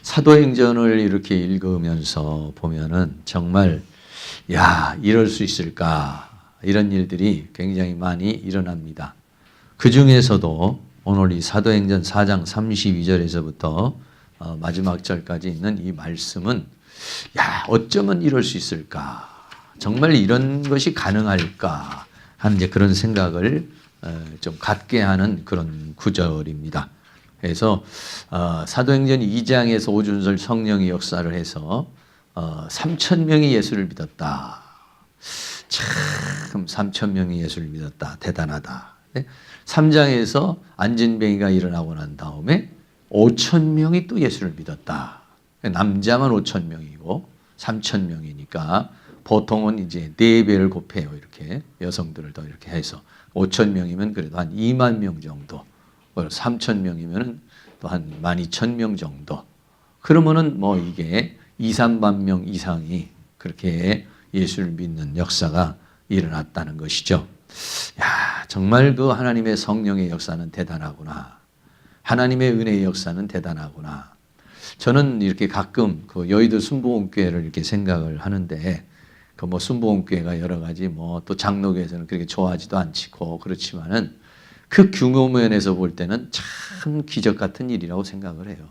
사도행전을 이렇게 읽으면서 보면은 정말 야, 이럴 수 있을까? 이런 일들이 굉장히 많이 일어납니다. 그 중에서도 오늘 이 사도행전 4장 32절에서부터 마지막 절까지 있는 이 말씀은 야, 어쩌면 이럴 수 있을까? 정말 이런 것이 가능할까? 하는 이제 그런 생각을 좀 갖게 하는 그런 구절입니다. 그래서 사도행전 2장에서 오준설 성령의 역사를 해서 3천 명이 예수를 믿었다. 참 3천 명이 예수를 믿었다. 대단하다. 3장에서 안진뱅이가 일어나고 난 다음에 5천 명이 또 예수를 믿었다. 남자만 5천 명이고 3천 명이니까 보통은 이제 4배를 곱해요. 이렇게 여성들을 더 이렇게 해서 5천 명이면 그래도 한 2만 명 정도, 3천 명이면 또 한 12,000명 정도. 그러면은 뭐 이게 2, 3만 명 이상이 그렇게 예수를 믿는 역사가 일어났다는 것이죠. 야, 정말 그 하나님의 성령의 역사는 대단하구나. 하나님의 은혜의 역사는 대단하구나. 저는 이렇게 가끔 그 여의도 순복음교회를 이렇게 생각을 하는데 그 뭐 순복음교회가 여러 가지 뭐 또 장로교에서는 그렇게 좋아하지도 않고 그렇지만은 그 규모 면에서 볼 때는 참 기적 같은 일이라고 생각을 해요.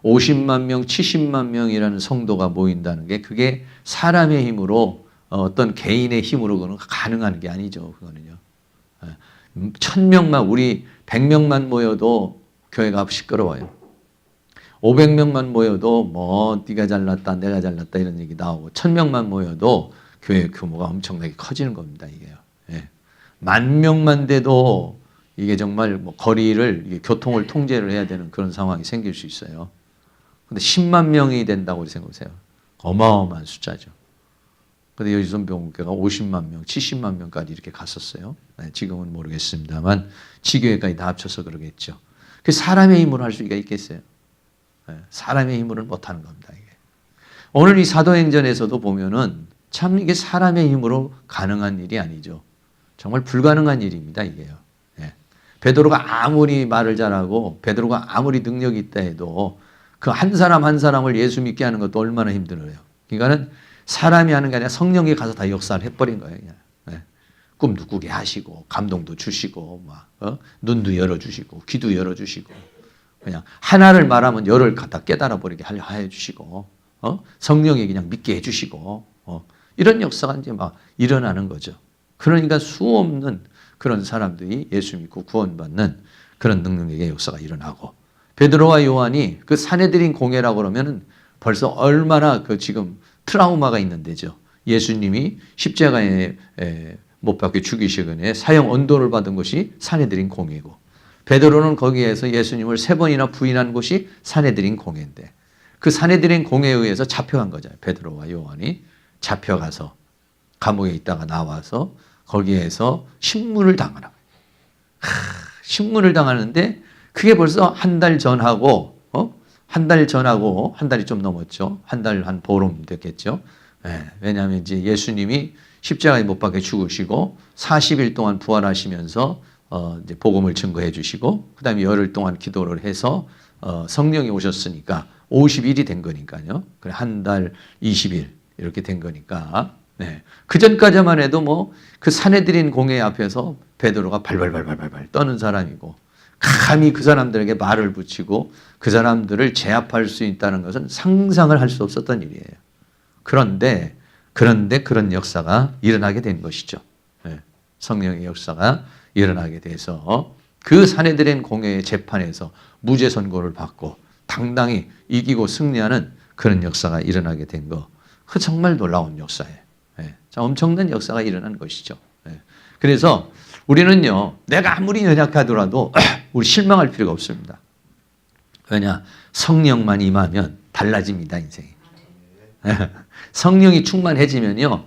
50만 명, 70만 명이라는 성도가 모인다는 게 그게 사람의 힘으로 어떤 개인의 힘으로 그는 가능한 게 아니죠. 그거는요. 1000명만 우리 100명만 모여도 교회가 시끄러워요. 500명만 모여도 뭐 네가 잘났다 내가 잘났다 이런 얘기 나오고 1000명만 모여도 교회 규모가 엄청나게 커지는 겁니다. 이게요. 10,000명만 돼도 이게 정말 뭐 거리를 이게 교통을 통제를 해야 되는 그런 상황이 생길 수 있어요. 근데 10만 명이 된다고 생각하세요. 어마어마한 숫자죠. 근데 여의도순복음교회가 50만 명, 70만 명까지 이렇게 갔었어요. 지금은 모르겠습니다만 지교회까지 다 합쳐서 그러겠죠. 그 사람의 힘으로 할 수가 있겠어요? 사람의 힘으로는 못하는 겁니다. 이게. 오늘 이 사도행전에서도 보면은 참 이게 사람의 힘으로 가능한 일이 아니죠. 정말 불가능한 일입니다. 이게요. 베드로가 아무리 말을 잘하고 베드로가 아무리 능력이 있다 해도 그 한 사람 한 사람을 예수 믿게 하는 것도 얼마나 힘들어요. 그러니까는 사람이 하는 게 아니라 성령이 가서 다 역사를 해버린 거예요. 그냥. 꿈도 꾸게 하시고 감동도 주시고 막 눈도 열어주시고 귀도 열어주시고 그냥 하나를 말하면 열을 갖다 깨달아 버리게 하려 해주시고 성령이 그냥 믿게 해주시고 이런 역사가 이제 막 일어나는 거죠. 그러니까 수없는 그런 사람들이 예수 믿고 구원받는 그런 능력의 역사가 일어나고 베드로와 요한이 그 산헤드린 공회라고 그러면은 벌써 얼마나 그 지금 트라우마가 있는 데죠. 예수님이 십자가에 못 박혀 죽이시거나 사형 언도를 받은 곳이 산헤드린 공회고 베드로는 거기에서 예수님을 3번이나 부인한 곳이 산헤드린 공회인데 그 산헤드린 공회에 의해서 잡혀간 거죠. 베드로와 요한이 잡혀가서 감옥에 있다가 나와서 거기에서 신문을 당하는 거예요. 신문을 당하는데 그게 벌써 한 달 전하고 한 달 전하고 한 달이 좀 넘었죠. 한 달 한 보름 됐겠죠. 왜냐하면 이제 예수님이 십자가에 못 박혀 죽으시고 40일 동안 부활하시면서 이제 복음을 증거해 주시고 그다음에 열흘 동안 기도를 해서 성령이 오셨으니까 50일이 된 거니까요. 그래 한 달 20일 이렇게 된 거니까 그 전까지만 해도 뭐 그 산헤드린 공회 앞에서 베드로가 발발발발발 떠는 사람이고 감히 그 사람들에게 말을 붙이고 그 사람들을 제압할 수 있다는 것은 상상을 할 수 없었던 일이에요. 그런데 그런 역사가 일어나게 된 것이죠. 성령의 역사가 일어나게 돼서 그 산헤드린 공회의 재판에서 무죄 선고를 받고 당당히 이기고 승리하는 그런 역사가 일어나게 된 거. 그 정말 놀라운 역사예요. 엄청난 역사가 일어난 것이죠. 그래서 우리는요, 내가 아무리 연약하더라도 우리 실망할 필요가 없습니다. 왜냐? 성령만 임하면 달라집니다, 인생이. 성령이 충만해지면요,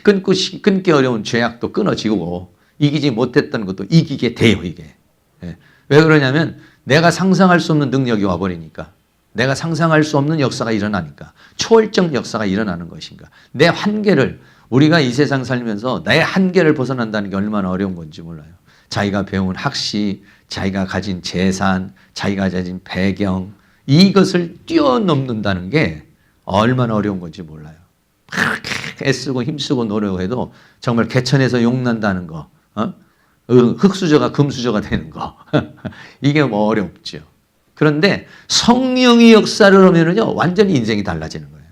그렇게 끊기 어려운 죄악도 끊어지고 이기지 못했던 것도 이기게 돼요, 이게. 왜 그러냐면 내가 상상할 수 없는 능력이 와버리니까. 내가 상상할 수 없는 역사가 일어나니까. 초월적 역사가 일어나는 것인가. 내 한계를, 우리가 이 세상 살면서 내 한계를 벗어난다는 게 얼마나 어려운 건지 몰라요. 자기가 배운 학식, 자기가 가진 재산, 자기가 가진 배경, 이것을 뛰어넘는다는 게 얼마나 어려운 건지 몰라요. 그렇게 애쓰고 힘쓰고 노력해도 정말 개천에서 용난다는 거, 흙수저가 금수저가 되는 거, 이게 뭐 어렵죠. 그런데 성령이 역사를 하면은요, 완전히 인생이 달라지는 거예요.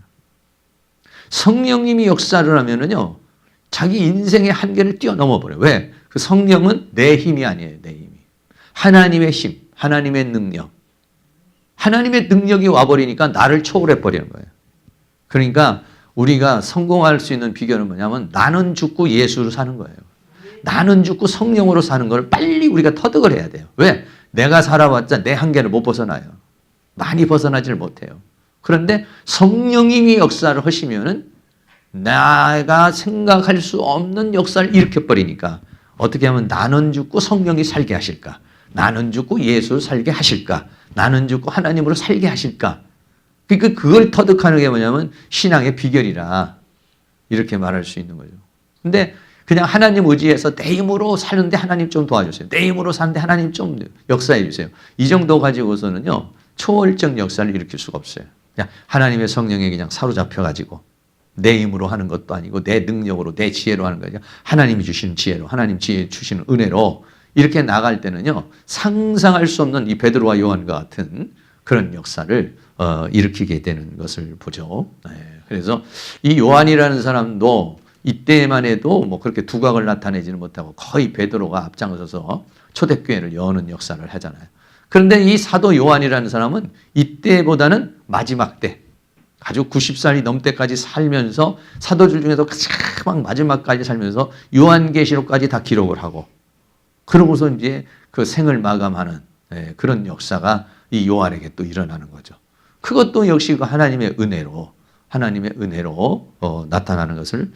성령님이 역사를 하면은요, 자기 인생의 한계를 뛰어넘어 버려요. 왜? 그 성령은 내 힘이 아니에요, 내 힘이. 하나님의 힘, 하나님의 능력. 하나님의 능력이 와버리니까 나를 초월해 버리는 거예요. 그러니까 우리가 성공할 수 있는 비결은 뭐냐면 나는 죽고 예수로 사는 거예요. 나는 죽고 성령으로 사는 걸 빨리 우리가 터득을 해야 돼요. 왜? 내가 살아봤자 내 한계를 못 벗어나요. 많이 벗어나지를 못해요. 그런데 성령님이 역사를 하시면은 내가 생각할 수 없는 역사를 일으켜버리니까 어떻게 하면 나는 죽고 성령이 살게 하실까? 나는 죽고 예수를 살게 하실까? 나는 죽고 하나님으로 살게 하실까? 그러니까 그걸 터득하는 게 뭐냐면 신앙의 비결이라 이렇게 말할 수 있는 거죠. 근데 그냥 하나님 의지해서 내 힘으로 사는데 하나님 좀 도와주세요. 내 힘으로 사는데 하나님 좀 역사해 주세요. 이 정도 가지고서는요, 초월적 역사를 일으킬 수가 없어요. 그냥 하나님의 성령에 그냥 사로잡혀가지고 내 힘으로 하는 것도 아니고 내 능력으로 내 지혜로 하는 거죠. 하나님이 주시는 지혜로, 하나님 지혜 주시는 은혜로 이렇게 나갈 때는요, 상상할 수 없는 이 베드로와 요한과 같은 그런 역사를 일으키게 되는 것을 보죠. 네. 그래서 이 요한이라는 사람도 이때만 해도 뭐 그렇게 두각을 나타내지는 못하고 거의 베드로가 앞장서서 초대교회를 여는 역사를 하잖아요. 그런데 이 사도 요한이라는 사람은 이때보다는 마지막 때, 아주 90살이 넘때까지 살면서 사도들 중에서 가장 마지막까지 살면서 요한계시록까지 다 기록을 하고 그러고서 이제 그 생을 마감하는 그런 역사가 이 요한에게 또 일어나는 거죠. 그것도 역시 그 하나님의 은혜로 나타나는 것을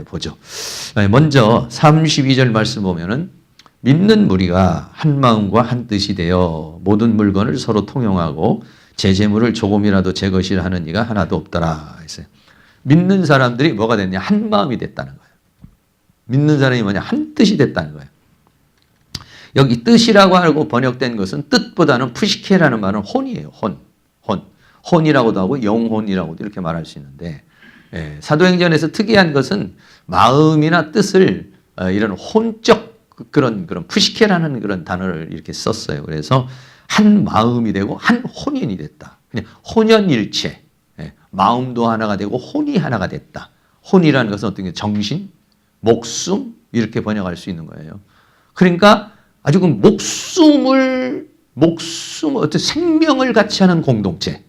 보죠. 먼저 32절 말씀 보면은 믿는 무리가 한 마음과 한 뜻이 되어 모든 물건을 서로 통용하고 제 재물을 조금이라도 제 것이라 하는 이가 하나도 없더라 했어요. 믿는 사람들이 뭐가 됐냐? 한 마음이 됐다는 거예요. 믿는 사람이 뭐냐? 한 뜻이 됐다는 거예요. 여기 뜻이라고 하고 번역된 것은 뜻보다는 푸시케라는 말은 혼이에요. 혼이라고도 하고 영혼이라고도 이렇게 말할 수 있는데, 사도행전에서 특이한 것은 마음이나 뜻을 이런 혼적 그런 푸시케라는 그런 단어를 이렇게 썼어요. 그래서 한 마음이 되고 한 혼연이 됐다. 그냥 혼연일체. 마음도 하나가 되고 혼이 하나가 됐다. 혼이라는 것은 어떤 게 정신, 목숨 이렇게 번역할 수 있는 거예요. 그러니까 아주 그 어떤 생명을 같이 하는 공동체,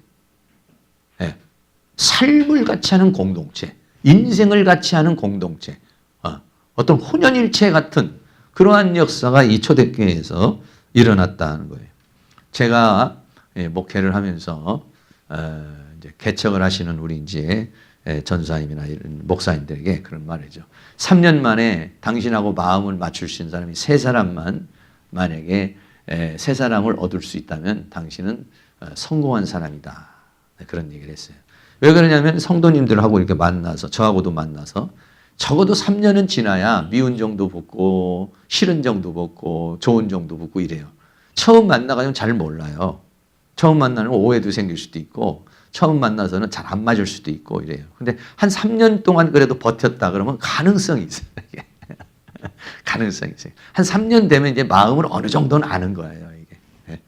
삶을 같이 하는 공동체, 인생을 같이 하는 공동체, 어떤 혼연일체 같은 그러한 역사가 이 초대교회에서 일어났다는 거예요. 제가 목회를 하면서 이제 개척을 하시는 우리 이제 전사님이나 이런 목사님들에게 그런 말이죠. 3년 만에 당신하고 마음을 맞출 수 있는 사람이 3사람만 만약에 3사람을 얻을 수 있다면 당신은 성공한 사람이다. 그런 얘기를 했어요. 왜 그러냐면 성도님들하고 이렇게 만나서 저하고도 만나서 적어도 3년은 지나야 미운 정도 붙고 싫은 정도 붙고 좋은 정도 붙고 이래요. 처음 만나가지고 잘 몰라요. 처음 만나는 오해도 생길 수도 있고 처음 만나서는 잘 안 맞을 수도 있고 이래요. 근데 한 3년 동안 그래도 버텼다 그러면 가능성이 있어요. 가능성이 있어요. 한 3년 되면 이제 마음을 어느 정도는 아는 거예요. 이게.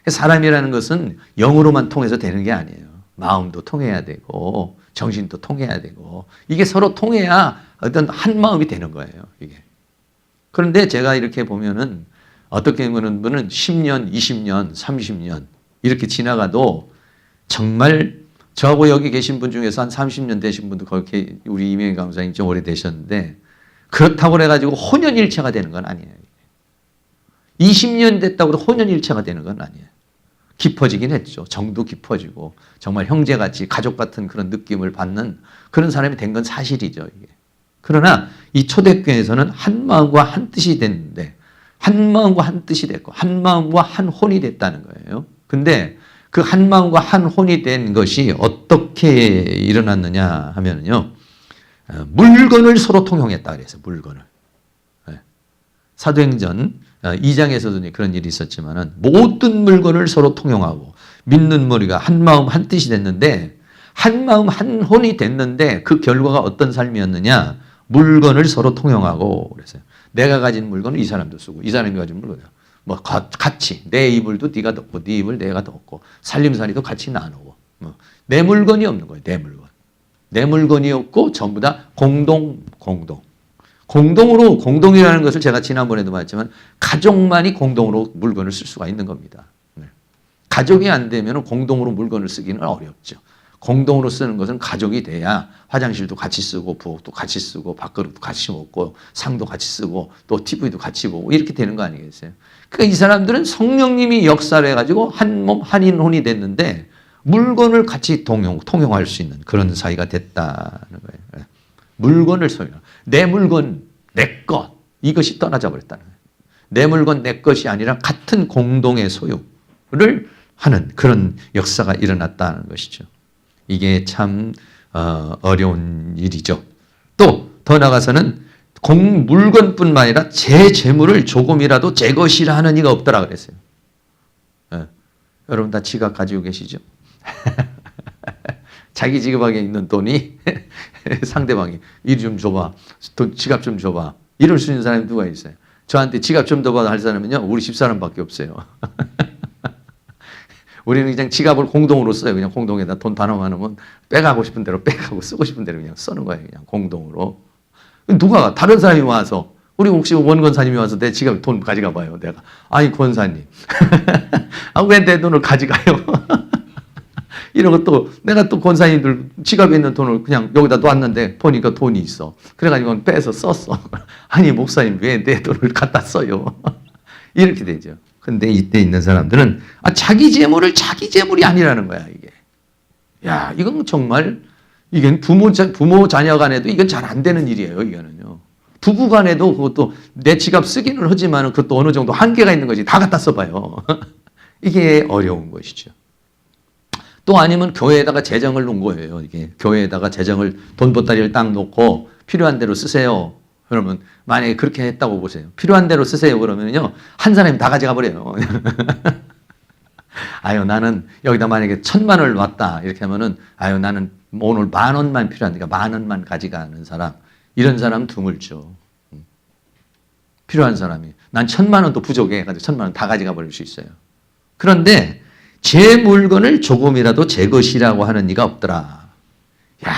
사람이라는 것은 영으로만 통해서 되는 게 아니에요. 마음도 통해야 되고 정신도 통해야 되고 이게 서로 통해야 어떤 한 마음이 되는 거예요. 이게. 그런데 제가 이렇게 보면은 어떻게 보면 분은 10년, 20년, 30년 이렇게 지나가도 정말 저하고 여기 계신 분 중에서 한 30년 되신 분도 그렇게 우리 이명희 강사님 좀 오래 되셨는데 그렇다고 해가지고 혼연일체가 되는 건 아니에요. 20년 됐다고 해도 혼연일체가 되는 건 아니에요. 깊어지긴 했죠. 정도 깊어지고 정말 형제같이 가족 같은 그런 느낌을 받는 그런 사람이 된 건 사실이죠. 이게. 그러나 이 초대교회에서는 한 마음과 한 뜻이 됐는데 한 마음과 한 뜻이 됐고 한 마음과 한 혼이 됐다는 거예요. 근데 그 한 마음과 한 혼이 된 것이 어떻게 일어났느냐 하면요. 물건을 서로 통용했다 그래서 물건을. 사도행전 2장에서도 그런 일이 있었지만은 모든 물건을 서로 통용하고 믿는 무리가 한 마음 한 뜻이 됐는데 한 마음 한 혼이 됐는데 그 결과가 어떤 삶이었느냐? 물건을 서로 통용하고 그랬어요. 내가 가진 물건을 이 사람도 쓰고 이 사람이 가진 물건을 뭐 같이 내 이불도 네가 덮고 네 이불 내가 덮고 살림살이도 같이 나누고 내 물건이 없는 거예요. 내 물건. 내 물건이 없고 전부 다 공동으로 공동이라는 것을 제가 지난번에도 말했지만 가족만이 공동으로 물건을 쓸 수가 있는 겁니다. 가족이 안 되면 공동으로 물건을 쓰기는 어렵죠. 공동으로 쓰는 것은 가족이 돼야 화장실도 같이 쓰고 부엌도 같이 쓰고 밥그릇도 같이 먹고 상도 같이 쓰고 또 TV도 같이 보고 이렇게 되는 거 아니겠어요? 그러니까 이 사람들은 성령님이 역사를 해가지고 한 몸 한인혼이 됐는데 물건을 같이 통용할 수 있는 그런 사이가 됐다는 거예요. 물건을 소유하는 내 물건, 내 것 이것이 떠나져 버렸다는 거예요. 내 물건, 내 것이 아니라 같은 공동의 소유를 하는 그런 역사가 일어났다는 것이죠. 이게 참 어려운 일이죠. 또 더 나아가서는 물건뿐만 아니라 제 재물을 조금이라도 제 것이라 하는 이가 없더라 그랬어요. 여러분 다 지갑 가지고 계시죠? 자기 지갑에 있는 돈이 상대방이 이리 좀 줘봐. 지갑 좀 줘봐. 이럴 수 있는 사람이 누가 있어요? 저한테 지갑 좀 더 봐 할 사람은요. 우리 집사람밖에 없어요. 우리는 그냥 지갑을 공동으로 써요. 그냥 공동에다 돈 다 넣어놓으면 빼가고 싶은 대로 빼가고 쓰고 싶은 대로 그냥 쓰는 거예요. 그냥 공동으로. 누가 다른 사람이 와서 우리 혹시 원권사님이 와서 내 지갑 돈 가져가 봐요. 내가 아니 권사님 왜 내 돈을 가져가요? 이러고 또 내가 또 권사님들 지갑에 있는 돈을 그냥 여기다 놨는데 보니까 돈이 있어. 그래가지고 빼서 썼어. 아니 목사님 왜 내 돈을 갖다 써요? 이렇게 되죠. 근데 이때 있는 사람들은 자기 재물을 자기 재물이 아니라는 거야 이게. 야 이건 정말 이건 부모 자녀 간에도 이건 잘 안 되는 일이에요. 이거는요. 부부 간에도 그것도 내 지갑 쓰기는 하지만 그것도 어느 정도 한계가 있는 거지. 다 갖다 써봐요. 이게 어려운 것이죠. 또 아니면 교회에다가 재정을 놓은 거예요. 이게 교회에다가 재정을 돈 보따리를 딱 놓고 필요한 대로 쓰세요. 그러면 만약에 그렇게 했다고 보세요. 필요한 대로 쓰세요. 그러면요 한 사람이 다 가져가 버려요. 아유 나는 여기다 만약에 1,000만 원을 놨다 이렇게 하면은 아유 나는 오늘 10,000원만 필요하니까 10,000원만 가져가는 사람 이런 사람 드물죠. 필요한 사람이 난 1,000만 원도 부족해 가지고 1,000만 원 다 가져가 버릴 수 있어요. 그런데 제 물건을 조금이라도 제 것이라고 하는 이가 없더라. 야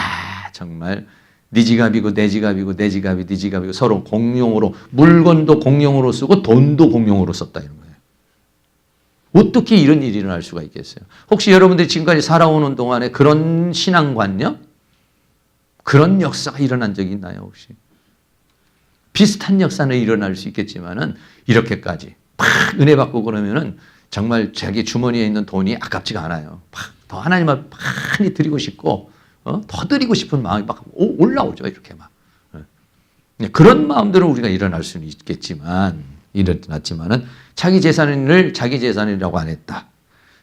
정말 네 지갑이고 내 지갑이고 내 지갑이 네 지갑이고 서로 공용으로 물건도 공용으로 쓰고 돈도 공용으로 썼다 이런 거예요. 어떻게 이런 일이 일어날 수가 있겠어요? 혹시 여러분들이 지금까지 살아오는 동안에 그런 신앙관념? 그런 역사가 일어난 적이 있나요 혹시? 비슷한 역사는 일어날 수 있겠지만은 이렇게까지 팍 은혜 받고 그러면은 정말 자기 주머니에 있는 돈이 아깝지가 않아요. 더 하나님 앞에 많이 드리고 싶고 더 드리고 싶은 마음이 막 올라오죠. 이렇게 막. 그런 마음들은 우리가 일어날 수는 있겠지만 일어났지만은 자기 재산을 자기 재산이라고 안 했다.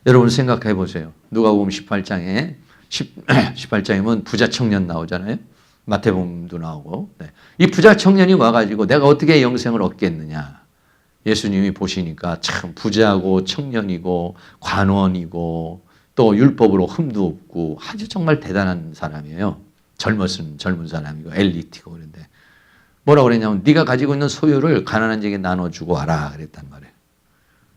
여러분 생각해 보세요. 누가복음 18장에 18장이면 부자 청년 나오잖아요. 마태복음도 나오고. 네. 이 부자 청년이 와가지고 내가 어떻게 영생을 얻겠느냐. 예수님이 보시니까 참 부자고 청년이고 관원이고 또 율법으로 흠도 없고 아주 정말 대단한 사람이에요. 젊은 사람이고 엘리트고 그런데 뭐라고 그랬냐면 네가 가지고 있는 소유를 가난한 자에게 나눠주고 와라 그랬단 말이에요.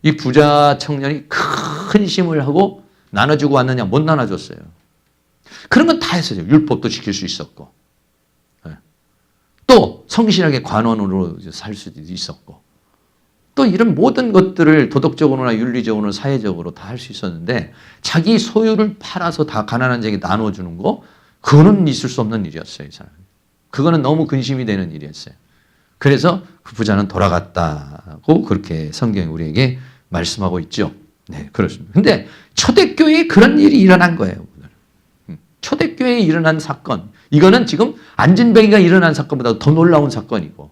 이 부자 청년이 큰 힘을 하고 나눠주고 왔느냐? 못 나눠줬어요. 그런 건 다 했어요. 율법도 지킬 수 있었고 또 성실하게 관원으로 살 수도 있었고 또 이런 모든 것들을 도덕적으로나 윤리적으로나 사회적으로 다 할 수 있었는데 자기 소유를 팔아서 다 가난한 자에게 나눠주는 거 그거는 있을 수 없는 일이었어요. 이 사람. 그거는 너무 근심이 되는 일이었어요. 그래서 그 부자는 돌아갔다고 그렇게 성경이 우리에게 말씀하고 있죠. 네, 그렇습니다. 근데 초대교회에 그런 일이 일어난 거예요. 초대교회에 일어난 사건. 이거는 지금 안진뱅이가 일어난 사건보다 더 놀라운 사건이고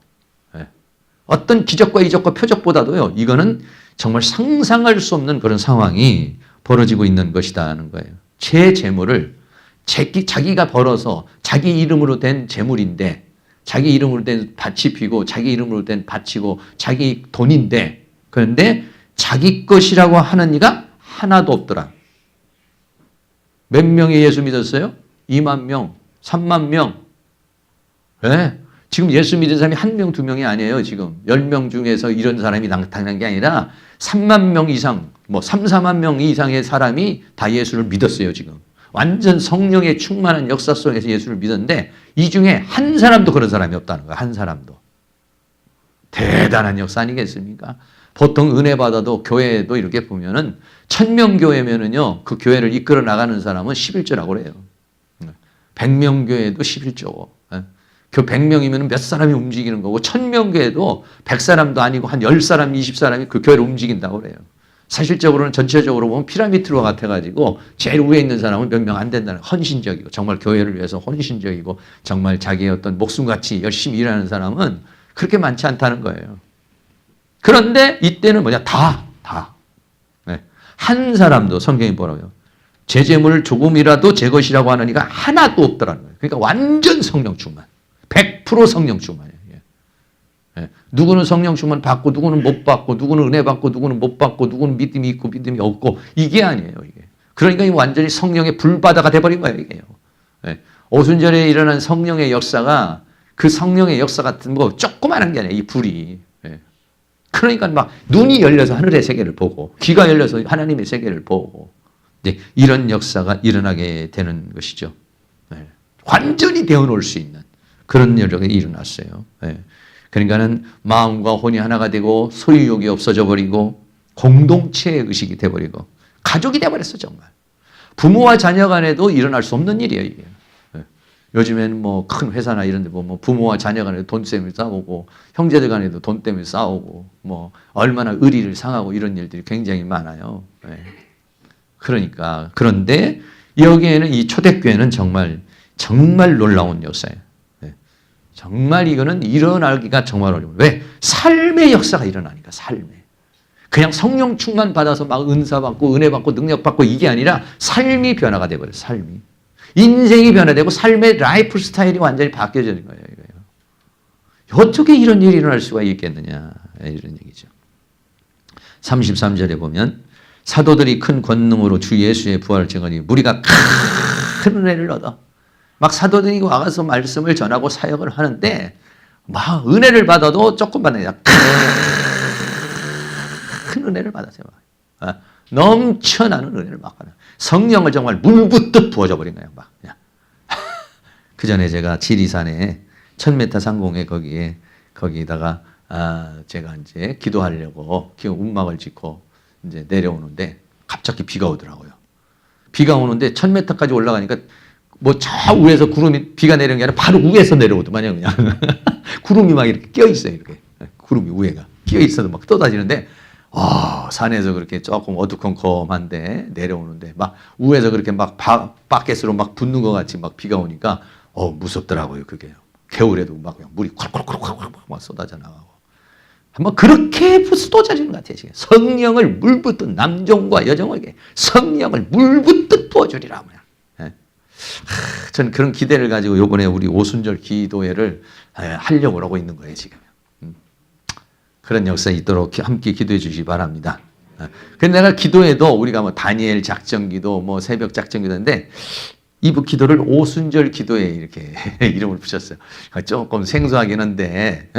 어떤 기적과 이적과 표적보다도요. 이거는 정말 상상할 수 없는 그런 상황이 벌어지고 있는 것이다 하는 거예요. 제 재물을 자기가 벌어서 자기 이름으로 된 재물인데 자기 이름으로 된 밭이 피고 자기 이름으로 된 밭이고 자기 돈인데 그런데 자기 것이라고 하는 이가 하나도 없더라. 몇 명이 예수 믿었어요? 2만 명, 3만 명. 네. 지금 예수 믿은 사람이 1명, 2명이 아니에요. 지금 10명 중에서 이런 사람이 나타난 게 아니라 3만 명 이상, 뭐 3, 4만 명 이상의 사람이 다 예수를 믿었어요. 지금 완전 성령의 충만한 역사 속에서 예수를 믿었는데 이 중에 한 사람도 그런 사람이 없다는 거예요. 한 사람도. 대단한 역사 아니겠습니까? 보통 은혜 받아도 교회에도 이렇게 보면은 1000명 교회면은요, 그 교회를 이끌어 나가는 사람은 11조라고 그래요. 100명 교회도 11조고. 그 100명이면 몇 사람이 움직이는 거고 1000명 교회도 100사람도 아니고 한 10사람, 20사람이 그 교회를 움직인다고 그래요. 사실적으로는 전체적으로 보면 피라미드와 같아가지고 제일 위에 있는 사람은 몇 명 안 된다는 헌신적이고 정말 교회를 위해서 헌신적이고 정말 자기의 어떤 목숨같이 열심히 일하는 사람은 그렇게 많지 않다는 거예요. 그런데 이때는 뭐냐? 다. 네. 한 사람도 성경이 뭐라고요? 제 재물 조금이라도 제 것이라고 하는 이가 하나도 없더라는 거예요. 그러니까 완전 성령 충만. 100% 성령 충만이에요. 예. 누구는 성령 충만 받고 누구는 못 받고 누구는 은혜 받고 누구는 못 받고 누구는 믿음이 있고 믿음이 없고 이게 아니에요. 이게. 그러니까 완전히 성령의 불바다가 돼버린 거예요. 이게요. 예. 오순절에 일어난 성령의 역사가 그 성령의 역사 같은 뭐 조그마한 게 아니에요. 이 불이. 예. 그러니까 막 눈이 열려서 하늘의 세계를 보고 귀가 열려서 하나님의 세계를 보고 네, 이런 역사가 일어나게 되는 것이죠. 예. 완전히 되어놓을 수 있는 그런 여력이 일어났어요. 예. 그러니까는 마음과 혼이 하나가 되고 소유욕이 없어져 버리고 공동체의 의식이 돼버리고 가족이 돼버렸어 정말. 부모와 자녀 간에도 일어날 수 없는 일이에요 이게. 예. 요즘에는 뭐 큰 회사나 이런 데 보면 부모와 자녀 간에도 돈 때문에 싸우고 형제들 간에도 돈 때문에 싸우고 뭐 얼마나 의리를 상하고 이런 일들이 굉장히 많아요. 예. 그러니까 그런데 여기에는 이 초대교회는 정말 놀라운 역사예요. 정말 이거는 일어나기가 정말 어려워요. 왜? 삶의 역사가 일어나니까 삶에. 그냥 성령 충만 받아서 막 은사 받고 은혜 받고 능력 받고 이게 아니라 삶이 변화가 돼버려요. 삶이. 인생이 변화되고 삶의 라이프 스타일이 완전히 바뀌어지는 거예요. 이거예요. 어떻게 이런 일이 일어날 수가 있겠느냐 이런 얘기죠. 33절에 보면 사도들이 큰 권능으로 주 예수의 부활을 증언하니 무리가 큰 은혜를 얻어. 막 사도들이 와가서 말씀을 전하고 사역을 하는데 막 은혜를 받아도 조금 받는 큰 은혜를 받았어요. 넘쳐나는 은혜를 막 하는 성령을 정말 물붓듯 부어져 버린 거예요. 막 그냥. 그 전에 제가 지리산에 1000m 상공에 거기다가 제가 이제 기도하려고 운막을 짓고 이제 내려오는데 갑자기 비가 오더라고요. 비가 오는데 1000m까지 올라가니까 뭐 저 위에서 구름이 비가 내리는 게 아니라 바로 위에서 내려오더만요. 그냥 구름이 막 이렇게 끼어 있어요. 이렇게 구름이 위에가 끼어 있어도 막 쏟아지는데 산에서 그렇게 조금 어두컴컴한데 내려오는데 막 위에서 그렇게 막 바켓으로 막 붓는 것 같이 막 비가 오니까 무섭더라고요. 그게 겨울에도 막 물이 콸콸콸콸 막 쏟아져 나가고 한번 그렇게 쏟아지는 것 같아요. 지금 성령을 물붓듯 남종과 여종에게 성령을 물붓듯 부어주리라. 저는 그런 기대를 가지고 이번에 우리 오순절 기도회를 하려고 하고 있는 거예요, 지금. 그런 역사 있도록 함께 기도해 주시기 바랍니다. 그런데 내가 기도해도 우리가 뭐 다니엘 작전 기도, 뭐 새벽 작전 기도인데 이 기도를 오순절 기도회 이렇게 이름을 붙였어요. 조금 생소하긴 한데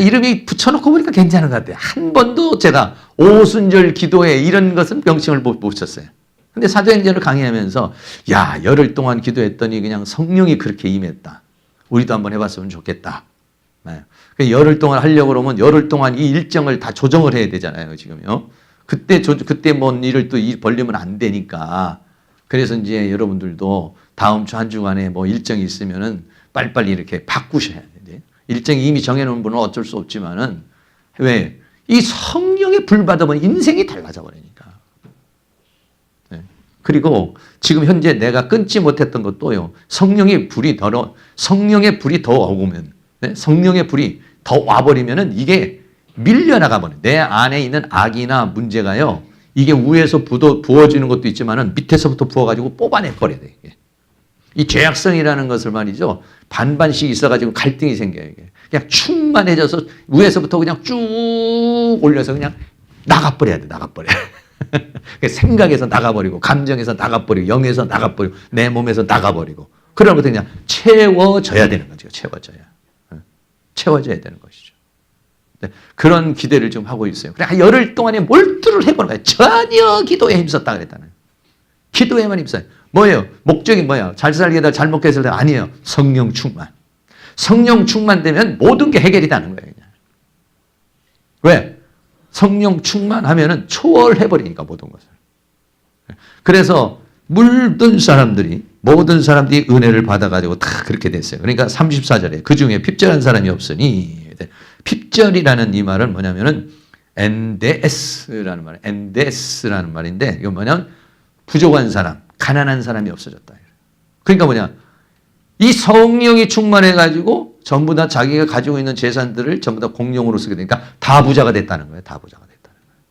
이름이 붙여놓고 보니까 괜찮은 것 같아요. 한 번도 제가 오순절 기도회 이런 것은 명칭을 못 붙였어요. 근데 사도행전을 강의하면서 열흘 동안 기도했더니 그냥 성령이 그렇게 임했다. 우리도 한번 해봤으면 좋겠다. 열흘 동안 하려고 그러면 열흘 동안 이 일정을 다 조정을 해야 되잖아요. 지금요. 그때 뭔 일을 또 벌리면 안 되니까. 그래서 이제 여러분들도 다음 주 한 주간에 뭐 일정이 있으면은 빨리빨리 이렇게 바꾸셔야 돼요. 일정이 이미 정해놓은 분은 어쩔 수 없지만은 왜? 이 성령의 불 받으면 인생이 달라져 버리니까. 그리고 지금 현재 내가 끊지 못했던 것도요. 성령의 불이 더 오면, 성령의 불이 더 와버리면은 이게 밀려나가 버려. 내 안에 있는 악이나 문제가요. 이게 위에서 부어지는 것도 있지만은 밑에서부터 부어가지고 뽑아내 버려야 돼. 이게. 이 죄악성이라는 것을 말이죠. 반반씩 있어가지고 갈등이 생겨요. 이게. 그냥 충만해져서 위에서부터 그냥 쭉 올려서 그냥 나가버려야 돼. 나가버려. 생각에서 나가버리고, 감정에서 나가버리고, 영에서 나가버리고, 내 몸에서 나가버리고. 그러면 그냥 채워져야 되는 거죠. 채워져야. 채워져야 되는 것이죠. 그런 기대를 좀 하고 있어요. 그래, 열흘 동안에 몰두를 해보는 거예요. 전혀 기도에 힘썼다 그랬다는. 기도에만 힘써요. 뭐예요? 목적이 뭐예요? 잘 살게 해달라, 잘 먹게 해달라. 아니에요. 성령 충만. 성령 충만되면 모든 게 해결이 되는 거예요. 그냥. 왜? 성령 충만하면은 초월해버리니까 모든 것을. 그래서 물든 사람들이, 모든 사람들이 은혜를 받아가지고 다 그렇게 됐어요. 그러니까 34절에 그 중에 핍절한 사람이 없으니, 핍절이라는 이 말은 뭐냐면은 엔데스라는 말, 엔데스라는 말인데, 이거 뭐냐면 부족한 사람, 가난한 사람이 없어졌다. 그러니까 뭐냐, 이 성령이 충만해가지고 전부 다 자기가 가지고 있는 재산들을 전부 다 공용으로 쓰게 되니까 다 부자가 됐다는 거예요. 다 부자가 됐다는 거예요.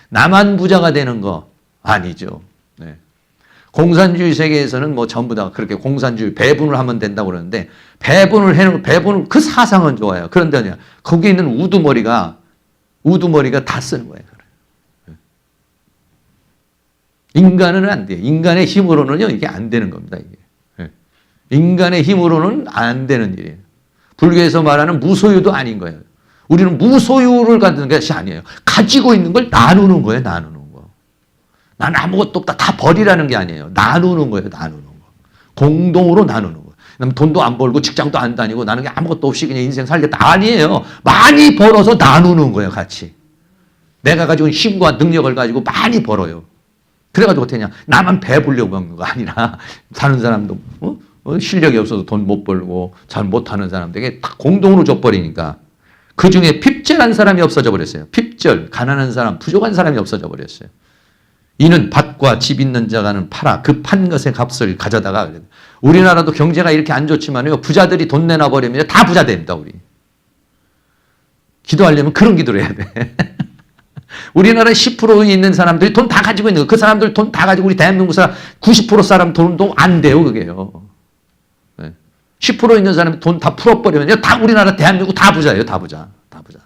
나만 부자가 되는 거 아니죠. 네. 공산주의 세계에서는 뭐 전부 다 그렇게 공산주의 배분을 하면 된다고 그러는데, 배분을 그 사상은 좋아요. 그런데 거기 있는 우두머리가 다 쓰는 거예요. 인간은 안 돼요. 인간의 힘으로는요, 이게 안 되는 겁니다. 이게. 인간의 힘으로는 안 되는 일이에요. 불교에서 말하는 무소유도 아닌 거예요. 우리는 무소유를 갖는 것이 아니에요. 가지고 있는 걸 나누는 거예요. 나누는 거. 난 아무것도 없다. 다 버리라는 게 아니에요. 나누는 거예요. 나누는 거. 공동으로 나누는 거. 그다음에 돈도 안 벌고 직장도 안 다니고 나는 게 아무것도 없이 그냥 인생 살겠다. 아니에요. 많이 벌어서 나누는 거예요. 같이. 내가 가지고 있는 힘과 능력을 가지고 많이 벌어요. 그래가지고 어떠냐. 나만 배부려고 하는 거 아니라 다른 사람도 실력이 없어서 돈 못 벌고 잘 못하는 사람들에게 다 공동으로 줘버리니까 그 중에 핍절한 사람이 없어져 버렸어요. 핍절, 가난한 사람, 부족한 사람이 없어져 버렸어요. 이는 밭과 집 있는 자가는 팔아 그 판 것의 값을 가져다가. 우리나라도 경제가 이렇게 안 좋지만요, 부자들이 돈 내놔 버리면 다 부자 됩니다. 우리 기도하려면 그런 기도를 해야 돼. 우리나라 10% 있는 사람들이 돈 다 가지고 있는 거. 그 사람들 돈 다 가지고 우리 대한민국 사람 90% 사람 돈도 안 돼요. 그게요. 10% 있는 사람이 돈 다 풀어버리면 다 우리나라 대한민국 다 부자예요. 다 부자. 다 부자.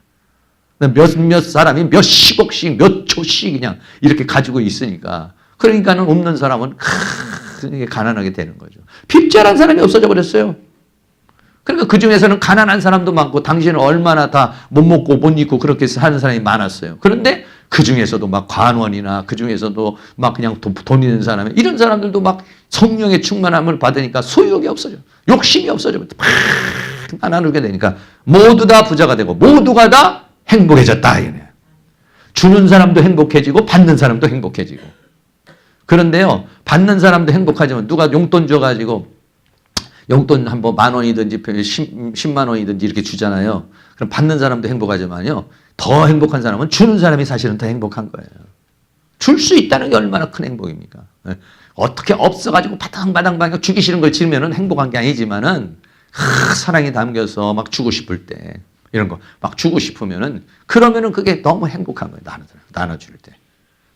몇몇 사람이 몇십억씩 몇 초씩 그냥 이렇게 가지고 있으니까. 그러니까는 없는 사람은 가난하게 되는 거죠. 핍절한 사람이 없어져 버렸어요. 그러니까 그 중에서는 가난한 사람도 많고 당신은 얼마나 다 못 먹고 못 입고 그렇게 하는 사람이 많았어요. 그런데 그 중에서도 막 관원이나 그 중에서도 막 그냥 돈 있는 사람, 이런 사람들도 막 성령의 충만함을 받으니까 소유욕이 없어져. 욕심이 없어져. 막 나누게 되니까 모두 다 부자가 되고 모두가 다 행복해졌다. 주는 사람도 행복해지고 받는 사람도 행복해지고. 그런데요, 받는 사람도 행복하지만 누가 용돈 줘가지고 용돈 한번 10,000원이든지 10만 원이든지 이렇게 주잖아요. 그럼 받는 사람도 행복하지만요, 더 행복한 사람은 주는 사람이 사실은 더 행복한 거예요. 줄 수 있다는 게 얼마나 큰 행복입니까? 어떻게 없어가지고 바닥바닥 주기 싫은 걸 지르면은 행복한 게 아니지만은 사랑이 담겨서 막 주고 싶을 때 이런 거 막 주고 싶으면은 그러면은 그게 너무 행복한 거예요. 나눠줄 때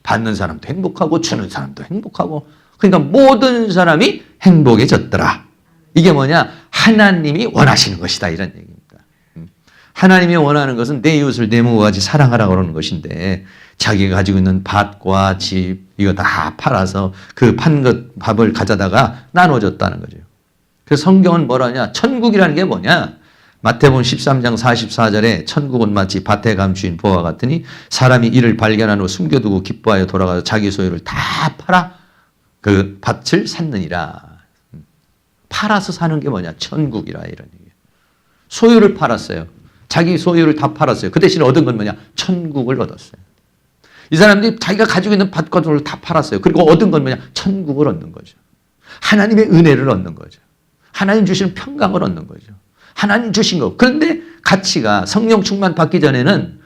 받는 사람도 행복하고 주는 사람도 행복하고. 그러니까 모든 사람이 행복해졌더라. 이게 뭐냐? 하나님이 원하시는 것이다. 이런 얘기입니다. 하나님이 원하는 것은 내 이웃을 내 몸과 같이 사랑하라고 그러는 것인데, 자기가 가지고 있는 밭과 집 이거 다 팔아서 그 판 것 밥을 가져다가 나눠줬다는 거죠. 그래서 성경은 뭐라냐? 천국이라는 게 뭐냐? 마태복음 13장 44절에 천국은 마치 밭에 감추인 보와 같으니 사람이 이를 발견한 후 숨겨두고 기뻐하여 돌아가서 자기 소유를 다 팔아 그 밭을 샀느니라. 팔아서 사는 게 뭐냐? 천국이라 이런 얘기예요. 소유를 팔았어요. 자기 소유를 다 팔았어요. 그 대신 얻은 건 뭐냐? 천국을 얻었어요. 이 사람들이 자기가 가지고 있는 밭과 돈을 다 팔았어요. 그리고 얻은 건 뭐냐? 천국을 얻는 거죠. 하나님의 은혜를 얻는 거죠. 하나님 주시는 평강을 얻는 거죠. 하나님 주신 거. 그런데 가치가 성령 충만 받기 전에는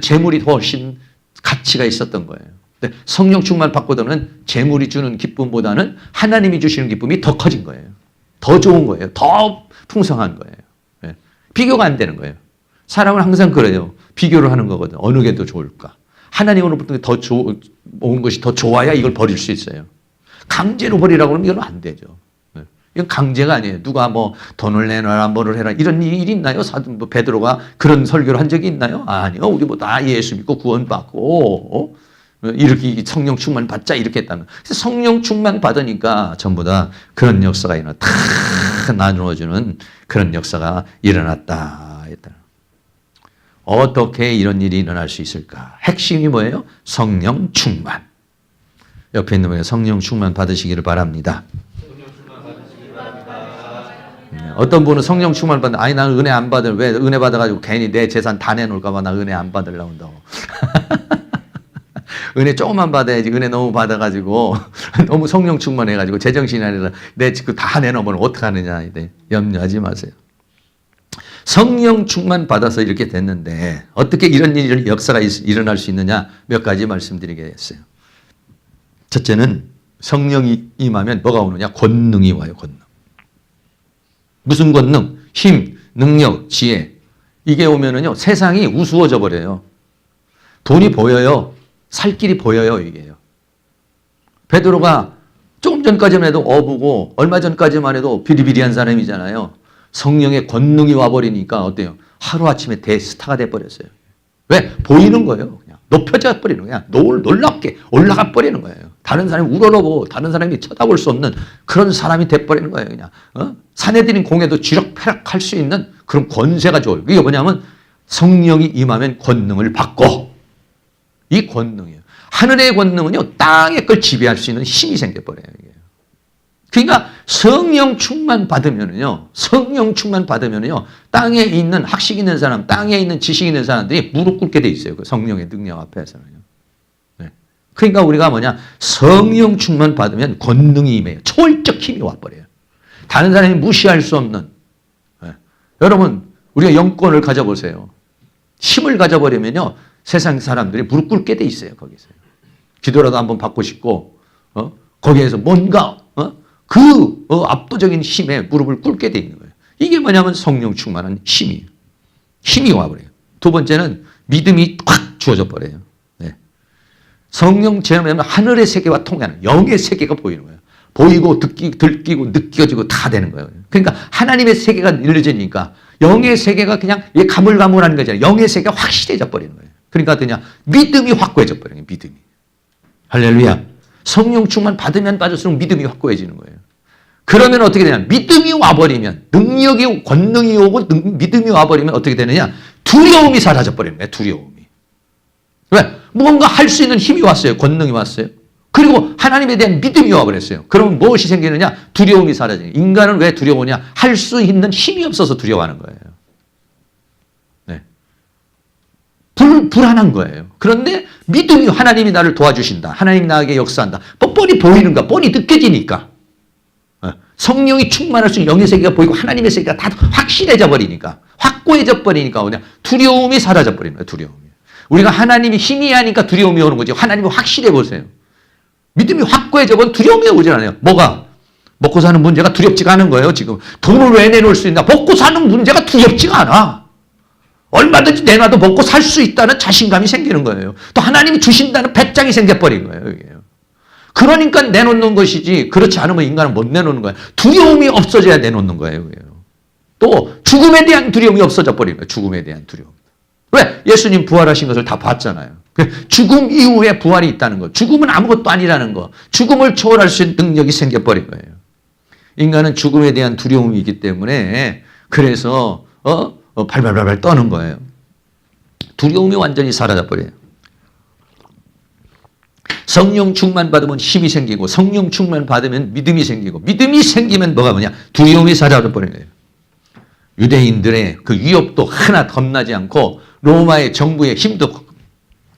재물이 훨씬 가치가 있었던 거예요. 성령 충만 받고는 재물이 주는 기쁨보다는 하나님이 주시는 기쁨이 더 커진 거예요. 더 좋은 거예요. 더 풍성한 거예요. 네. 비교가 안 되는 거예요. 사람은 항상 그래요. 비교를 하는 거거든. 어느 게 더 좋을까? 하나님으로부터 더 좋은 것이 더 좋아야 이걸 버릴 수 있어요. 강제로 버리라고 하면 이건 안 되죠. 네. 이건 강제가 아니에요. 누가 뭐 돈을 내놔라, 뭐를 해라 이런 일이 있나요? 뭐 베드로가 그런 설교를 한 적이 있나요? 아니요. 우리 뭐 다 예수 믿고 구원받고 이렇게 성령 충만 받자 이렇게 했다는. 그래서 성령 충만 받으니까 전부 다 그런 역사가 다 나누어주는 그런 역사가 일어났다. 어떻게 이런 일이 일어날 수 있을까? 핵심이 뭐예요? 성령 충만. 옆에 있는 분에게 성령 충만 받으시기를 바랍니다. 어떤 분은 성령 충만 받는, 아니 나는 은혜 안 받을, 왜 은혜 받아가지고 괜히 내 재산 다 내놓을까봐 나 은혜 안 받으려고 한다고. 은혜 조금만 받아야지. 은혜 너무 받아가지고 너무 성령 충만해가지고 제정신이 아니라 내 그 다 내놓으면 어떡하느냐. 염려하지 마세요. 성령 충만 받아서 이렇게 됐는데 어떻게 이런 일이 역사가 일어날 수 있느냐 몇 가지 말씀드리겠어요. 첫째는 성령이 임하면 뭐가 오느냐? 권능이 와요. 권능. 무슨 권능? 힘, 능력, 지혜. 이게 오면은요 세상이 우스워져 버려요. 돈이 보여요. 살 길이 보여요. 이게요. 베드로가 조금 전까지만 해도 어부고 얼마 전까지만 해도 비리비리한 사람이잖아요. 성령의 권능이 와버리니까 어때요? 하루아침에 대스타가 돼버렸어요. 왜? 보이는 거예요. 그냥 높여져 버리는 거야. 놀랍게 올라가 버리는 거예요. 다른 사람이 우러러보고 다른 사람이 쳐다볼 수 없는 그런 사람이 돼버리는 거예요. 그냥 사내들인 공에도 쥐락펴락할 수 있는 그런 권세가 줘요. 이게 뭐냐면 성령이 임하면 권능을 받고, 이 권능이에요. 하늘의 권능은요 땅의 걸 지배할 수 있는 힘이 생겨버려요. 이게. 그러니까 성령 충만 받으면은요, 성령 충만 받으면은요, 땅에 있는 학식 있는 사람, 땅에 있는 지식 있는 사람들이 무릎 꿇게 돼 있어요. 그 성령의 능력 앞에서는요. 네. 그러니까 우리가 뭐냐, 성령 충만 받으면 권능이 임해요. 초월적 힘이 와버려요. 다른 사람이 무시할 수 없는. 네. 여러분, 우리가 영권을 가져보세요. 힘을 가져버리면요, 세상 사람들이 무릎 꿇게 돼 있어요. 거기서. 기도라도 한번 받고 싶고, 거기에서 뭔가, 압도적인 힘에 무릎을 꿇게 돼 있는 거예요. 이게 뭐냐면 성령 충만한 힘이에요. 힘이 와버려요. 두 번째는 믿음이 확 주어져 버려요. 네. 성령 체험하면 하늘의 세계와 통하는 영의 세계가 보이는 거예요. 보이고 들키고 느껴지고 다 되는 거예요. 그러니까 하나님의 세계가 늘려지니까 영의 세계가 그냥 가물가물한 거잖아요. 영의 세계가 확실해져 버리는 거예요. 그러니까 그냥 믿음이 확고해져 버려요. 믿음이. 할렐루야. 성령 충만 받으면 받을수록 믿음이 확고해지는 거예요. 그러면 어떻게 되냐? 믿음이 와버리면, 능력이, 권능이 오고 믿음이 와버리면 어떻게 되느냐? 두려움이 사라져버리는 거예요. 두려움이. 왜? 뭔가 할 수 있는 힘이 왔어요. 권능이 왔어요. 그리고 하나님에 대한 믿음이 와버렸어요. 그러면 무엇이 생기느냐? 두려움이 사라지는 거예요. 인간은 왜 두려우냐? 할 수 있는 힘이 없어서 두려워하는 거예요. 네. 불안한 거예요. 그런데 믿음이, 하나님이 나를 도와주신다. 하나님이 나에게 역사한다. 뻔히 보이는가? 뻔히 느껴지니까. 성령이 충만할 수 있는 영의 세계가 보이고 하나님의 세계가 다 확실해져 버리니까, 확고해져 버리니까 그냥 두려움이 사라져 버리는 거예요. 두려움이. 우리가 하나님이 힘이 하니까 두려움이 오는 거지. 하나님이 확실해 보세요. 믿음이 확고해져 버리면 두려움이 오질 않아요. 뭐가? 먹고 사는 문제가 두렵지가 않은 거예요. 지금 돈을 왜 내놓을 수 있나? 먹고 사는 문제가 두렵지가 않아. 얼마든지 내놔도 먹고 살 수 있다는 자신감이 생기는 거예요. 또 하나님이 주신다는 배짱이 생겨버린 거예요. 이게. 그러니까 내놓는 것이지, 그렇지 않으면 인간은 못 내놓는 거예요. 두려움이 없어져야 내놓는 거예요. 또 죽음에 대한 두려움이 없어져 버리는 거예요. 죽음에 대한 두려움. 왜? 예수님 부활하신 것을 다 봤잖아요. 죽음 이후에 부활이 있다는 거. 죽음은 아무것도 아니라는 거. 죽음을 초월할 수 있는 능력이 생겨버린 거예요. 인간은 죽음에 대한 두려움이 있기 때문에 그래서 발발발발 떠는 거예요. 두려움이 완전히 사라져버려요. 성령 충만 받으면 힘이 생기고, 성령 충만 받으면 믿음이 생기고, 믿음이 생기면 뭐가 뭐냐? 두려움이 사라져버리는 거예요. 유대인들의 그 위협도 하나 겁나지 않고, 로마의 정부의 힘도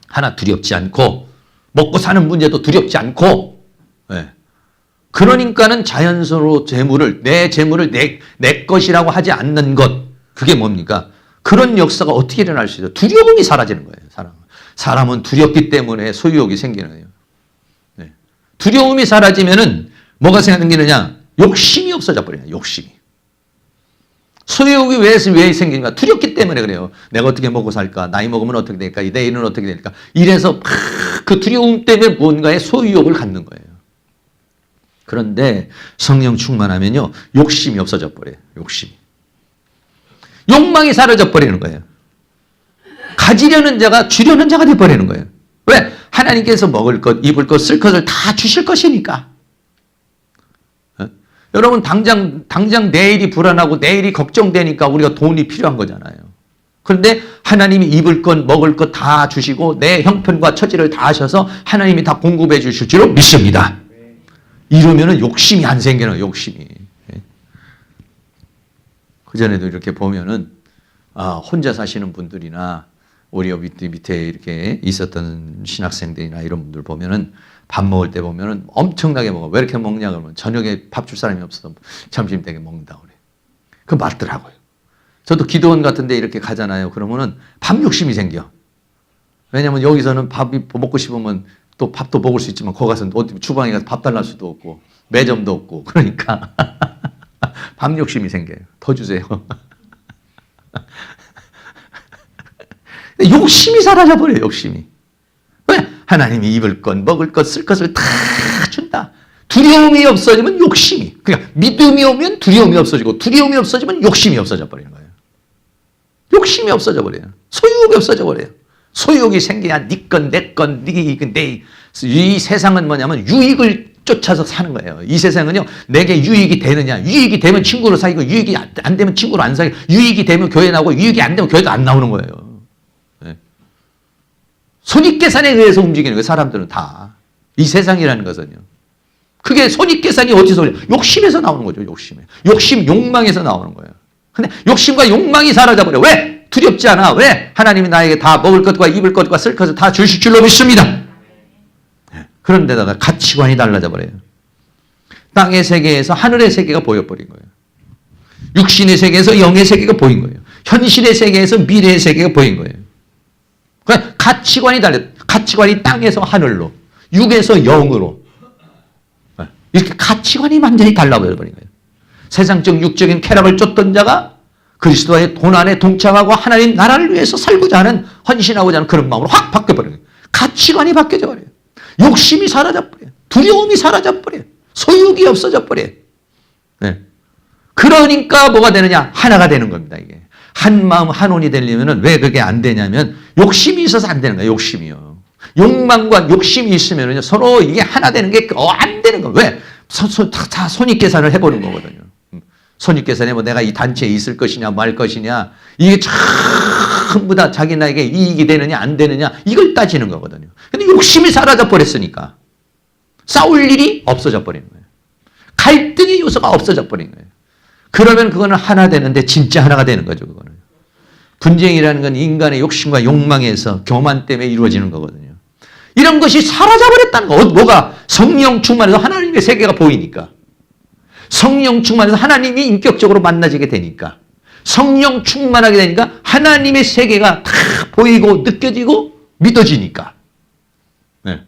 하나 두렵지 않고, 먹고 사는 문제도 두렵지 않고, 네. 그러니까는 자연스러워 내 재물을 내 것이라고 하지 않는 것. 그게 뭡니까? 그런 역사가 어떻게 일어날 수 있어요? 두려움이 사라지는 거예요. 사람은 두렵기 때문에 소유욕이 생기는 거예요. 네. 두려움이 사라지면은 뭐가 생기느냐? 욕심이 없어져 버려요. 욕심이. 소유욕이 왜 생기는가? 두렵기 때문에 그래요. 내가 어떻게 먹고 살까? 나이 먹으면 어떻게 될까? 내일은 어떻게 될까? 이래서 그 두려움 때문에 뭔가의 소유욕을 갖는 거예요. 그런데 성령 충만하면요, 욕심이 없어져 버려요. 욕심이. 욕망이 사라져 버리는 거예요. 가지려는 자가 주려는 자가 돼버리는 거예요. 왜? 하나님께서 먹을 것, 입을 것, 쓸 것을 다 주실 것이니까. 여러분 당장 내일이 불안하고 내일이 걱정되니까 우리가 돈이 필요한 거잖아요. 그런데 하나님이 입을 것, 먹을 것 다 주시고 내 형편과 처지를 다 하셔서 하나님이 다 공급해 주실 줄로 믿습니다. 이러면은 욕심이 안 생기는 거예요. 욕심이. 그전에도 이렇게 보면은 혼자 사시는 분들이나 우리 밑에 이렇게 있었던 신학생들이나 이런 분들 보면은 밥 먹을 때 보면은 엄청나게 먹어. 왜 이렇게 먹냐 그러면 저녁에 밥 줄 사람이 없어서 점심 때게 먹는다고 그래. 그 맞더라고요. 저도 기도원 같은 데 이렇게 가잖아요. 그러면은 밥 욕심이 생겨. 왜냐면 여기서는 밥이 먹고 싶으면 또 밥도 먹을 수 있지만 거기 가서 어디 주방에 가서 밥 달랄 수도 없고 매점도 없고 그러니까 밥 욕심이 생겨요. 더 주세요. 욕심이 사라져버려요. 욕심이. 왜? 하나님이 입을 것, 먹을 것, 쓸 것을 다 준다. 두려움이 없어지면 욕심이. 그러니까 믿음이 오면 두려움이 없어지고 두려움이 없어지면 욕심이 없어져 버리는 거예요. 욕심이 없어져 버려요. 소유욕이 없어져 버려요. 소유욕이 생겨야 네 건, 내 건, 이 세상은 뭐냐면 유익을 쫓아서 사는 거예요. 이 세상은요, 내게 유익이 되느냐, 유익이 되면 친구로 사귀고, 유익이 안 되면 친구로 안 사귀고, 유익이 되면 교회 나오고, 유익이 안 되면 교회도 안 나오는 거예요. 네. 손익계산에 의해서 움직이는 거예요, 사람들은 다. 이 세상이라는 것은요. 그게 손익계산이 어디서 오냐? 욕심에서 나오는 거죠, 욕심에. 욕심, 욕망에서 나오는 거예요. 근데 욕심과 욕망이 사라져버려. 왜? 두렵지 않아. 왜? 하나님이 나에게 다 먹을 것과 입을 것과 쓸 것을 다 주실 줄로 믿습니다. 그런데다가 가치관이 달라져 버려요. 땅의 세계에서 하늘의 세계가 보여버린 거예요. 육신의 세계에서 영의 세계가 보인 거예요. 현실의 세계에서 미래의 세계가 보인 거예요. 그러니까 가치관이 달라요. 가치관이 땅에서 하늘로, 육에서 영으로. 이렇게 가치관이 완전히 달라버린 거예요. 세상적 육적인 쾌락을 쫓던 자가 그리스도의 고난에 동참하고 하나님 나라를 위해서 살고자 하는, 헌신하고자 하는 그런 마음으로 확 바뀌어버려요. 가치관이 바뀌어져 버려요. 욕심이 사라져버려요. 두려움이 사라져버려요. 소유욕이 없어져버려요. 네. 그러니까 뭐가 되느냐? 하나가 되는 겁니다. 이게 한 마음 한온이 되려면 왜 그게 안 되냐면 욕심이 있어서 안 되는 거예요. 욕심이요. 욕망과 욕심이 있으면 서로 이게 하나 되는 게 안 되는 거예요. 왜? 다 손익계산을 해보는 거거든요. 손익계산에 뭐 내가 이 단체에 있을 것이냐 말 것이냐, 이게 전부 다 자기 나에게 이익이 되느냐 안 되느냐 이걸 따지는 거거든요. 근데 욕심이 사라져 버렸으니까 싸울 일이 없어져 버리는 거예요. 갈등의 요소가 없어져 버린 거예요. 그러면 그거는 하나 되는데 진짜 하나가 되는 거죠. 그거는 분쟁이라는 건 인간의 욕심과 욕망에서 교만 때문에 이루어지는 거거든요. 이런 것이 사라져 버렸다는 거. 뭐가? 성령 충만해서 하나님의 세계가 보이니까, 성령 충만해서 하나님이 인격적으로 만나지게 되니까, 성령 충만하게 되니까 하나님의 세계가 다 보이고 느껴지고 믿어지니까. 네.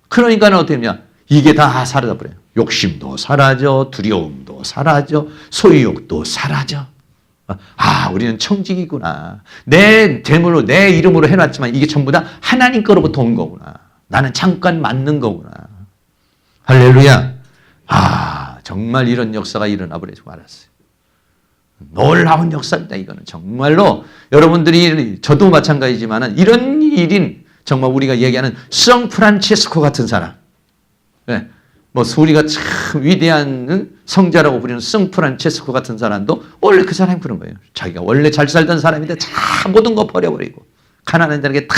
그러니까 어떻게 되냐? 이게 다 사라져버려요. 욕심도 사라져, 두려움도 사라져, 소유욕도 사라져. 우리는 청직이구나. 내 재물로, 내 이름으로 해놨지만 이게 전부 다 하나님 거로부터 온 거구나. 나는 잠깐 맞는 거구나. 할렐루야. 정말 이런 역사가 일어나 버리고 말았어요. 놀라운 역사입니다. 이거는 정말로 여러분들이, 저도 마찬가지지만 이런 일인, 정말 우리가 얘기하는 성프란체스코 같은 사람, 네. 뭐 우리가 참 위대한 성자라고 부르는 성프란체스코 같은 사람도 원래 그 사람이 그런 거예요. 자기가 원래 잘 살던 사람인데 다 모든 거 버려버리고 가난한 자에게 다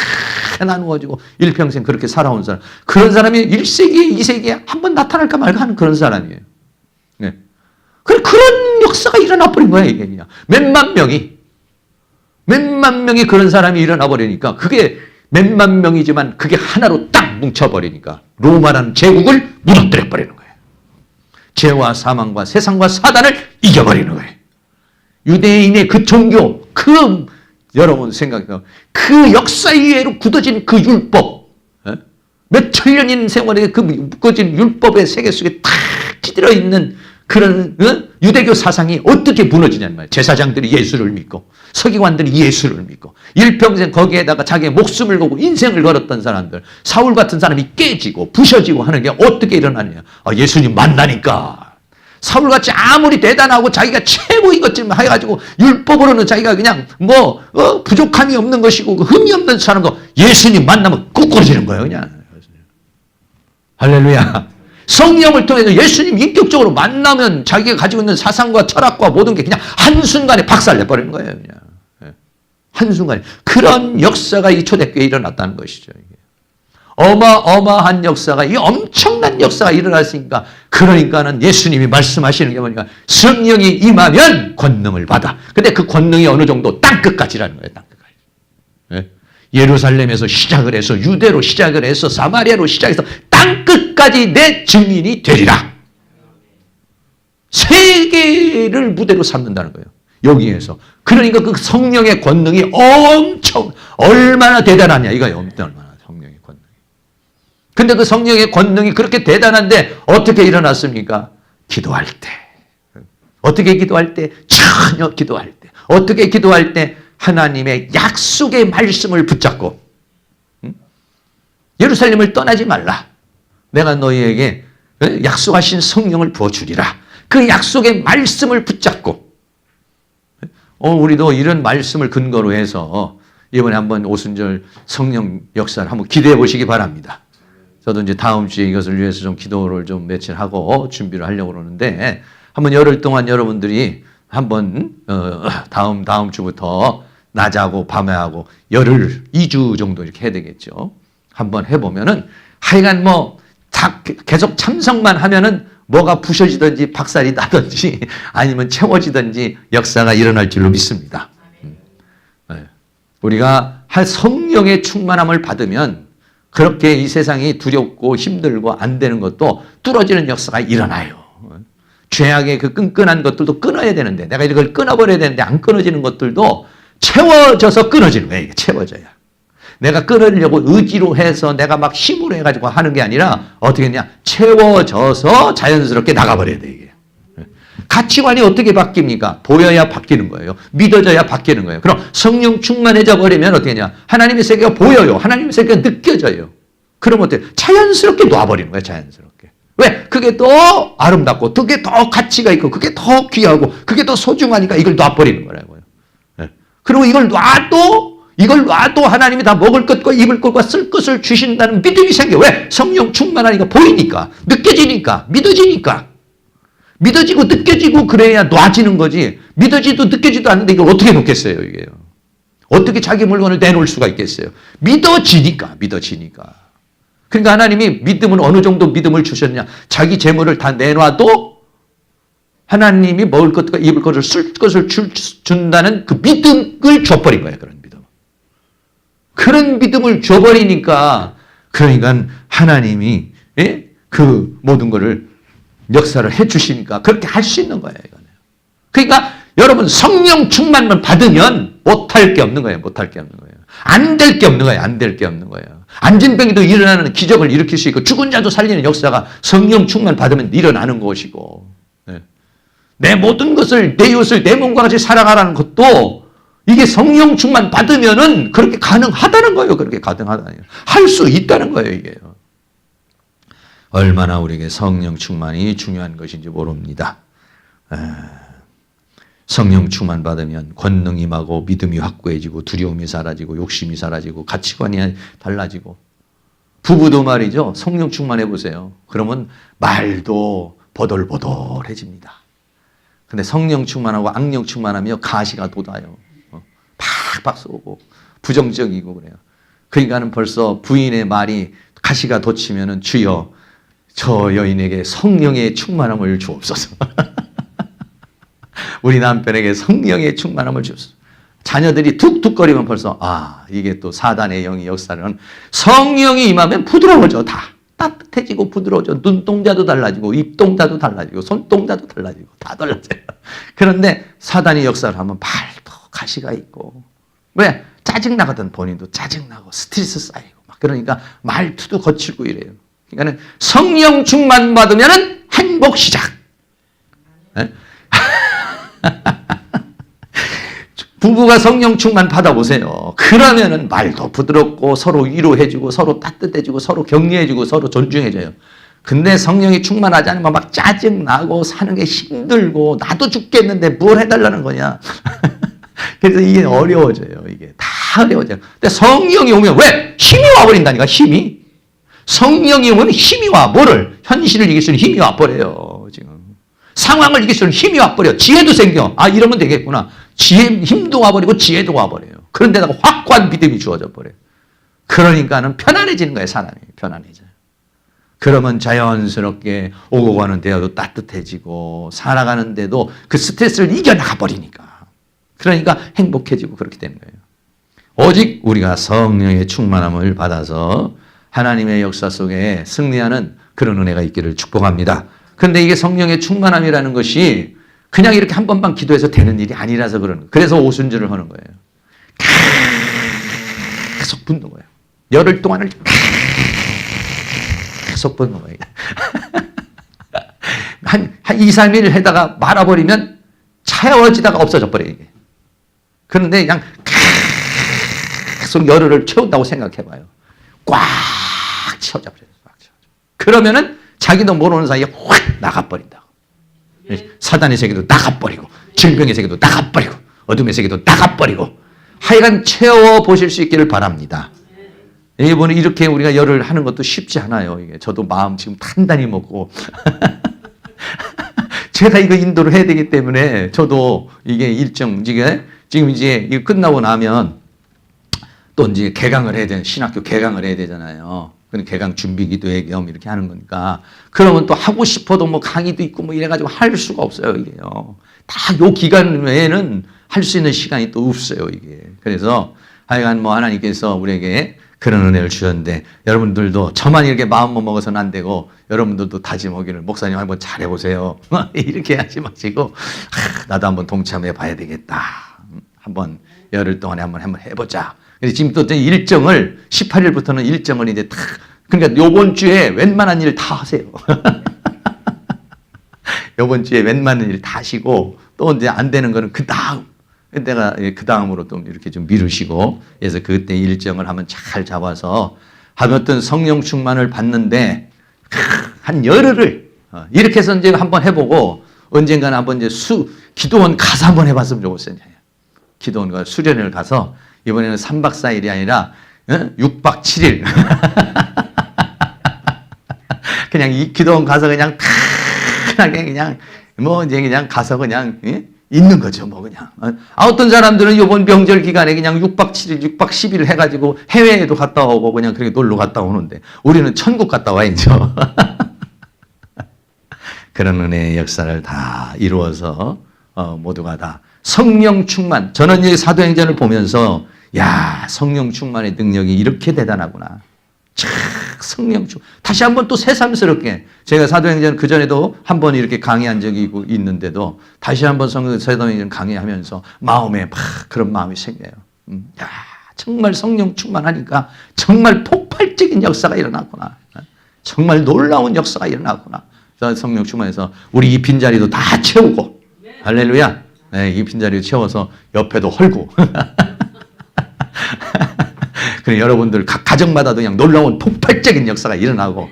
나누어지고 일평생 그렇게 살아온 사람, 그런 사람이 1세기에 2세기에 한번 나타날까 말까 하는 그런 사람이에요. 네. 그런 역사가 일어나 버린 거야. 이게 그냥 몇만 명이 그런 사람이 일어나 버리니까, 그게 몇만 명이지만 그게 하나로 딱 뭉쳐버리니까 로마라는 제국을 무너뜨려 버리는 거예요. 죄와 사망과 세상과 사단을 이겨버리는 거예요. 유대인의 그 종교, 여러분 생각해요. 그 역사 이외로 굳어진 그 율법, 몇 천년인 세월에 그 묶어진 율법의 세계 속에 탁 찌들어 있는 그런 유대교 사상이 어떻게 무너지냐는 말이에요. 제사장들이 예수를 믿고, 서기관들이 예수를 믿고, 일평생 거기에다가 자기의 목숨을 걸고 인생을 걸었던 사람들, 사울 같은 사람이 깨지고 부셔지고 하는 게 어떻게 일어나느냐. 예수님 만나니까 사울같이 아무리 대단하고 자기가 최고 이것쯤 해가지고 율법으로는 자기가 그냥 부족함이 없는 것이고 흠이 없는 사람도 예수님 만나면 꾸꾸러지는 거예요. 그냥. 할렐루야. 성령을 통해서 예수님 인격적으로 만나면 자기가 가지고 있는 사상과 철학과 모든 게 그냥 한순간에 박살내버리는 거예요. 그냥. 한순간에. 그런 역사가 이 초대교회에 일어났다는 것이죠. 이게. 어마어마한 역사가, 이 엄청난 역사가 일어났으니까, 그러니까는 예수님이 말씀하시는 게 뭐니까, 성령이 임하면 권능을 받아. 근데 그 권능이 어느 정도 땅끝까지라는 거예요. 땅끝까지. 예? 예루살렘에서 시작을 해서 유대로 시작을 해서 사마리아로 시작해서 땅끝까지 내 증인이 되리라. 세계를 무대로 삼는다는 거예요. 여기에서. 그러니까 그 성령의 권능이 얼마나 대단하냐 이거예요. 얼마나 성령의 권능이. 근데 그 성령의 권능이 그렇게 대단한데 어떻게 일어났습니까? 기도할 때. 어떻게 기도할 때? 전혀 기도할 때. 어떻게 기도할 때? 하나님의 약속의 말씀을 붙잡고 예루살렘을 떠나지 말라. 내가 너희에게 약속하신 성령을 부어주리라. 그 약속의 말씀을 붙잡고 우리도 이런 말씀을 근거로 해서 이번에 한번 오순절 성령 역사를 한번 기대해 보시기 바랍니다. 저도 이제 다음 주에 이것을 위해서 좀 기도를 좀 며칠 하고 준비를 하려고 그러는데 한번 열흘 동안 여러분들이 한번 다음 주부터 낮하고 밤에하고 열흘 2주 정도 이렇게 해야 되겠죠. 한번 해보면은 하여간 다 계속 참석만 하면은 뭐가 부셔지든지 박살이 나든지 아니면 채워지든지 역사가 일어날 줄로 믿습니다. 우리가 성령의 충만함을 받으면 그렇게 이 세상이 두렵고 힘들고 안 되는 것도 뚫어지는 역사가 일어나요. 죄악의 그 끈끈한 것들도 끊어야 되는데 내가 이걸 끊어버려야 되는데 안 끊어지는 것들도 채워져서 끊어지는 거예요. 이게 채워져야. 내가 끊으려고 의지로 해서 내가 막 힘으로 해가지고 하는 게 아니라 어떻게 했냐? 채워져서 자연스럽게 나가버려야 돼, 이게. 가치관이 어떻게 바뀝니까? 보여야 바뀌는 거예요. 믿어져야 바뀌는 거예요. 그럼 성령 충만해져 버리면 어떻게 하냐? 하나님의 세계가 보여요. 하나님의 세계가 느껴져요. 그럼 어때요? 자연스럽게 놔버리는 거예요, 자연스럽게. 왜? 그게 더 아름답고, 그게 더 가치가 있고, 그게 더 귀하고, 그게 더 소중하니까 이걸 놔버리는 거라고요. 그리고 이걸 놔도 하나님이 다 먹을 것과 입을 것과 쓸 것을 주신다는 믿음이 생겨. 왜? 성령 충만하니까 보이니까, 느껴지니까, 믿어지니까. 믿어지고 느껴지고 그래야 놔지는 거지. 믿어지도 느껴지도 않는데 이걸 어떻게 놓겠어요, 이게요. 어떻게 자기 물건을 내놓을 수가 있겠어요. 믿어지니까. 그러니까 하나님이 믿음은 어느 정도 믿음을 주셨냐. 자기 재물을 다 내놔도 하나님이 먹을 것과 입을 것을 쓸 것을 준다는 그 믿음을 줘버린 거예요. 그런 믿음을 줘버리니까 그러니까 하나님이 그 모든 것을 역사를 해주시니까 그렇게 할 수 있는 거예요. 이거는. 그러니까 여러분 성령 충만만 받으면 못할 게 없는 거예요. 안 될 게 없는 거예요. 안진병이도 일어나는 기적을 일으킬 수 있고 죽은 자도 살리는 역사가 성령 충만 받으면 일어나는 것이고 내 모든 것을 내 이웃을 내 몸과 같이 살아가라는 것도 이게 성령 충만 받으면은 그렇게 가능하다는 거예요. 그렇게 가능하다는 거예요. 할 수 있다는 거예요, 이게. 얼마나 우리에게 성령 충만이 중요한 것인지 모릅니다. 성령 충만 받으면 권능이 임하고 믿음이 확고해지고 두려움이 사라지고 욕심이 사라지고 가치관이 달라지고 부부도 말이죠. 성령 충만해 보세요. 그러면 말도 보돌보돌해집니다. 근데 성령 충만하고 악령 충만하며 가시가 돋아요. 팍팍 쏘고 부정적이고 그래요. 그러니까는 벌써 부인의 말이 가시가 돋치면은 주여 저 여인에게 성령의 충만함을 주옵소서. 우리 남편에게 성령의 충만함을 주옵소서. 자녀들이 툭툭거리면 벌써 이게 또 사단의 영이 역사는 성령이 임하면 부드러워져. 다 따뜻해지고 부드러워져. 눈동자도 달라지고 입동자도 달라지고 손동자도 달라지고 다 달라져요. 그런데 사단이 역사를 하면 발도 가시가 있고 왜? 짜증나거든. 본인도 짜증나고 스트레스 쌓이고 막 그러니까 말투도 거칠고 이래요. 그러니까 성령 충만 받으면 행복 시작. 부부가 성령 충만 받아보세요. 그러면은 말도 부드럽고 서로 위로해주고 서로 따뜻해지고 서로 격려해주고 서로 존중해줘요. 근데 성령이 충만하지 않으면 막 짜증나고 사는 게 힘들고 나도 죽겠는데 뭘 해달라는 거냐. 그래서 이게 어려워져요. 이게 다 어려워져요. 근데 성령이 오면 왜? 힘이 와버린다니까. 힘이. 성령이 오면 힘이 와. 뭐를? 현실을 이길 수 있는 힘이 와버려요. 지금 상황을 이길 수 있는 힘이 와버려. 지혜도 생겨. 아, 이러면 되겠구나. 힘도 와버리고 지혜도 와버려요. 그런데다가 확고한 믿음이 주어져 버려요. 그러니까는 편안해지는 거예요. 사람이 편안해져요. 그러면 자연스럽게 오고 가는 데도 따뜻해지고 살아가는데도 그 스트레스를 이겨나가 버리니까. 그러니까 행복해지고 그렇게 되는 거예요. 오직 우리가 성령의 충만함을 받아서 하나님의 역사 속에 승리하는 그런 은혜가 있기를 축복합니다. 그런데 이게 성령의 충만함이라는 것이 그냥 이렇게 한 번만 기도해서 되는 일이 아니라서 그러는 거예요. 그래서 오순절을 하는 거예요. 계속 붓는 거예요. 열흘 동안을 계속 붓는 거예요. 한 2, 3일 하다가 말아버리면 차워지다가 없어져 버려요. 이게. 그런데 그냥 계속 열흘을 채운다고 생각해봐요. 꽉 채워져 버려요. 그러면은 자기도 모르는 사이에 확 나가버린다고. 사단의 세계도 나가버리고 질병의 세계도 나가버리고 어둠의 세계도 나가버리고 하여간 채워보실 수 있기를 바랍니다. 이번에 이렇게 우리가 열을 하는 것도 쉽지 않아요. 이게 저도 마음 지금 단단히 먹고 제가 이거 인도를 해야 되기 때문에 저도 이게 일정 지금 이제 이거 끝나고 나면 또 이제 개강을 해야 되는 신학교 개강을 해야 되잖아요. 그런 개강 준비 기도회 겸 이렇게 하는 거니까 그러면 또 하고 싶어도 뭐 강의도 있고 뭐 이래가지고 할 수가 없어요. 이게요. 다 요 기간 외에는 할 수 있는 시간이 또 없어요. 이게. 그래서 하여간 뭐 하나님께서 우리에게 그런 은혜를 주셨는데 여러분들도 저만 이렇게 마음만 먹어서는 안 되고 여러분들도 다짐하기를 목사님 한번 잘해보세요. 이렇게 하지 마시고 나도 한번 동참해 봐야 되겠다. 한번 열흘 동안에 한번 해보자. 그래서 지금 또 일정을 18일부터는 일정을 이제 다 그러니까 요번 주에 웬만한 일 다 하세요. 요번 주에 웬만한 일 다 하시고 또 이제 안 되는 거는 그 다음 내가 그 다음으로 또 이렇게 좀 미루시고 그래서 그때 일정을 한번 잘 잡아서 하면 어떤 성령 충만을 받는데 한 열흘을 이렇게 해서 이제 한번 해보고 언젠가는 한번 이제 기도원 가서 한번 해봤으면 좋겠어요. 기도원 수련회를 가서 이번에는 3박 4일이 아니라 6박 7일 그냥 이 기도원 가서 그냥 편하게 그냥 뭐 이제 그냥 가서 그냥 있는 거죠 뭐 그냥. 어떤 사람들은 이번 명절 기간에 그냥 6박 7일 6박 10일 해가지고 해외에도 갔다 오고 그냥 그렇게 놀러 갔다 오는데 우리는 천국 갔다 와야죠. 그런 은혜의 역사를 다 이루어서 모두가 다 성령 충만. 저는 이 사도행전을 보면서 야 성령 충만의 능력이 이렇게 대단하구나. 성령 충만. 다시 한번 또 새삼스럽게 제가 사도행전 그 전에도 한번 이렇게 강의한 적이 있는데도 다시 한번 사도행전 강의하면서 마음에 막 그런 마음이 생겨요. 야 정말 성령 충만하니까 정말 폭발적인 역사가 일어났구나. 정말 놀라운 역사가 일어났구나. 성령 충만해서 우리 이 빈자리도 다 채우고 할렐루야. 네, 이 빈자리를 채워서 옆에도 헐고 그래 여러분들 각 가정마다도 그냥 놀라운 폭발적인 역사가 일어나고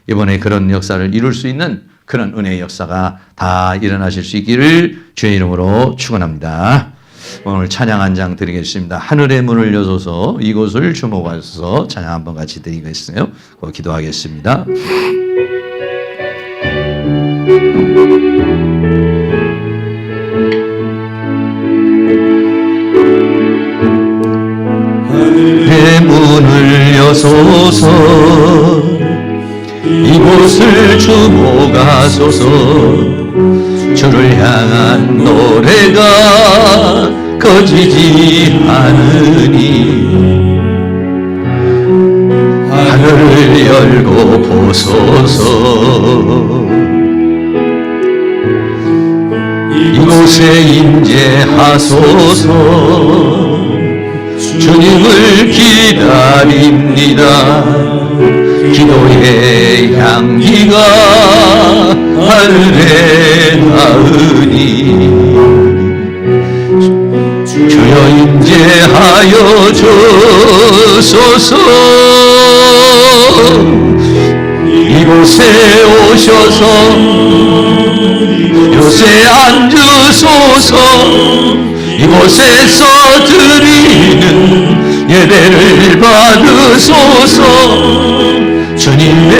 이번에 그런 역사를 이룰 수 있는 그런 은혜의 역사가 다 일어나실 수 있기를 주의 이름으로 축원합니다. 오늘 찬양 한 장 드리겠습니다. 하늘의 문을 여소서 이곳을 주목하셔서 찬양 한번 같이 드리겠어요. 기도하겠습니다. 하늘의 문을 여소서 이곳을 주목하소서 주를 향한 노래가 꺼지지 않으니 하늘을 열고 보소서 이곳에 임재하소서 주님을 기다립니다. 기도의 향기가 하늘에 닿으니 주여 임재하여 주소서 이곳에 오셔서 요새 앉으소서. 이곳에서 드리는 예배를 받으소서. 주님의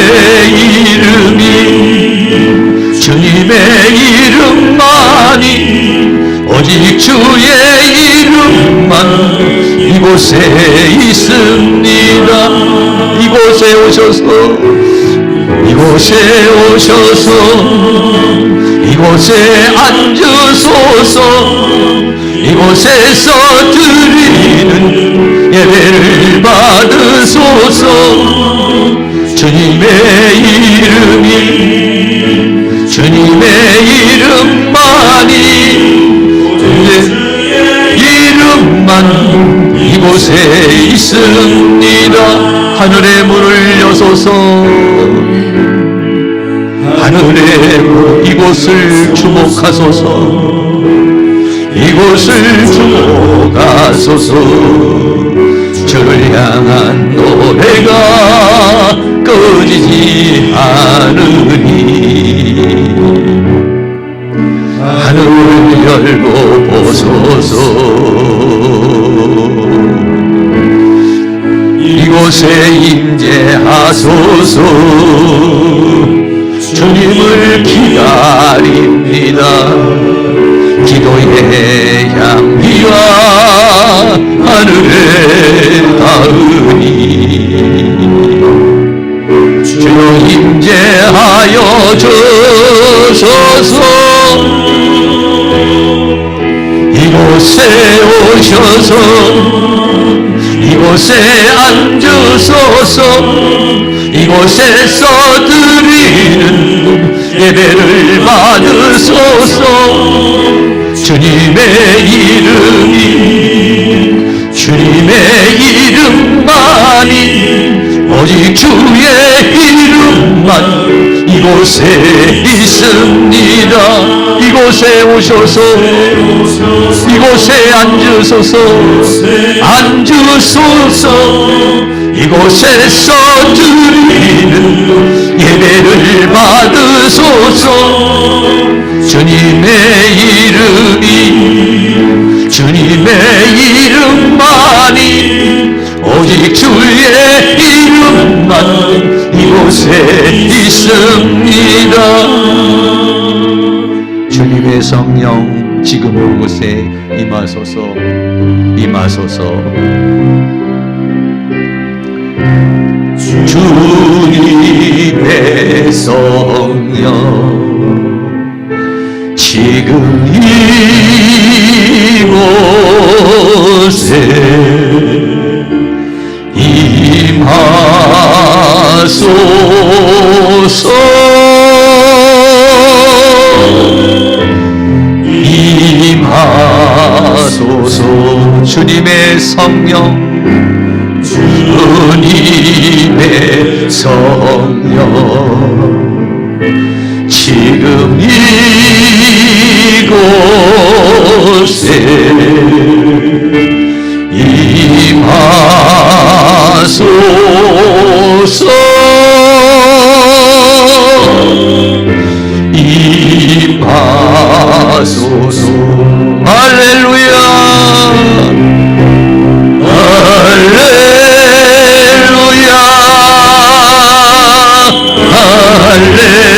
이름이 주님의 이름만이 오직 주의 이름만 이곳에 있습니다. 이곳에 오셔서 이곳에 오셔서 이곳에 앉으소서. 이곳에서 드리는 예배를 받으소서. 주님의 이름이 주님의 이름만이 이름만 이곳에 있습니다. 하늘의 문을 여소서. 하늘의 문 이곳을 주목하소서. 이곳을 주목하소서. 주를 향한 노래가 꺼지지 않으니 하늘을 열고 보소서. 이곳에 임재하소서. 주님을 기다립니다. 기도의 향기와 하늘에 닿으니 주여 임재하여 주소서. 이곳에 오셔서 이곳에 앉으소서. 이곳에서 드리는 예배를 받으소서. 주님의 이름이 주님의 이름만이 오직 주의 이름만 이곳에 있습니다. 이곳에 오셔서 이곳에 앉으소서. 앉으소서. 이곳에서 드리는 예배를 받으소서. 주님의 이름이 주님의 이름만이 오직 주의 이름만 이곳에 있습니다. 주님의 성령 지금 이곳에 임하소서. 임하소서. 주님의 성령 지금 이곳에 임하소서. 임하소서. 주님의 성령 주님의 성령 지금 이곳에 임하소서. 임하소서. 할렐루야. 할렐루야. 할렐루야.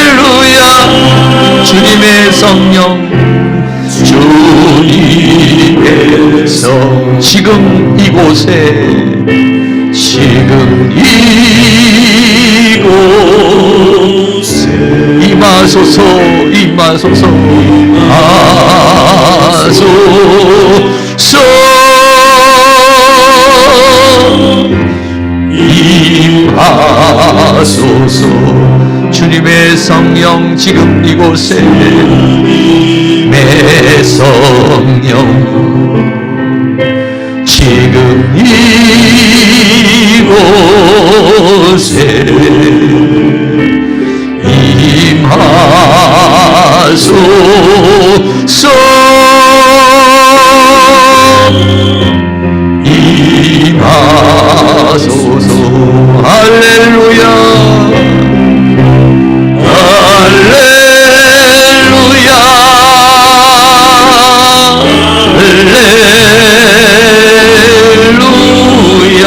할렐루야. 주님의 성령 주님의 성 지금 이곳에 지금 이곳에 임하소서. 임하소서. 하소서. 임하소서. 주님의 성령 지금 이곳에 내 성령 지금 이곳에 곳에 임하소서. 임하소서. 할렐루야 할렐루야 할렐루야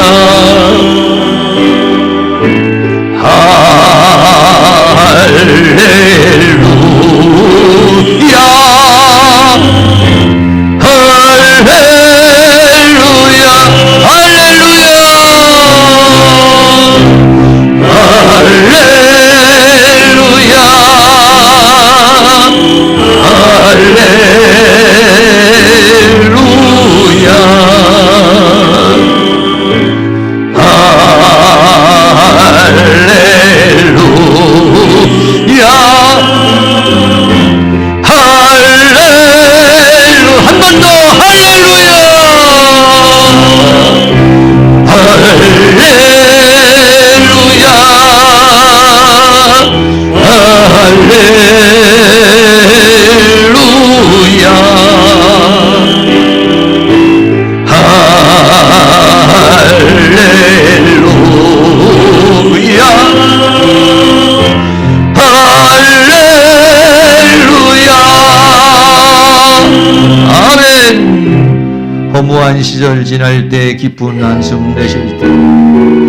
허무한 시절 지날 때 기쁜 한숨 내쉴 때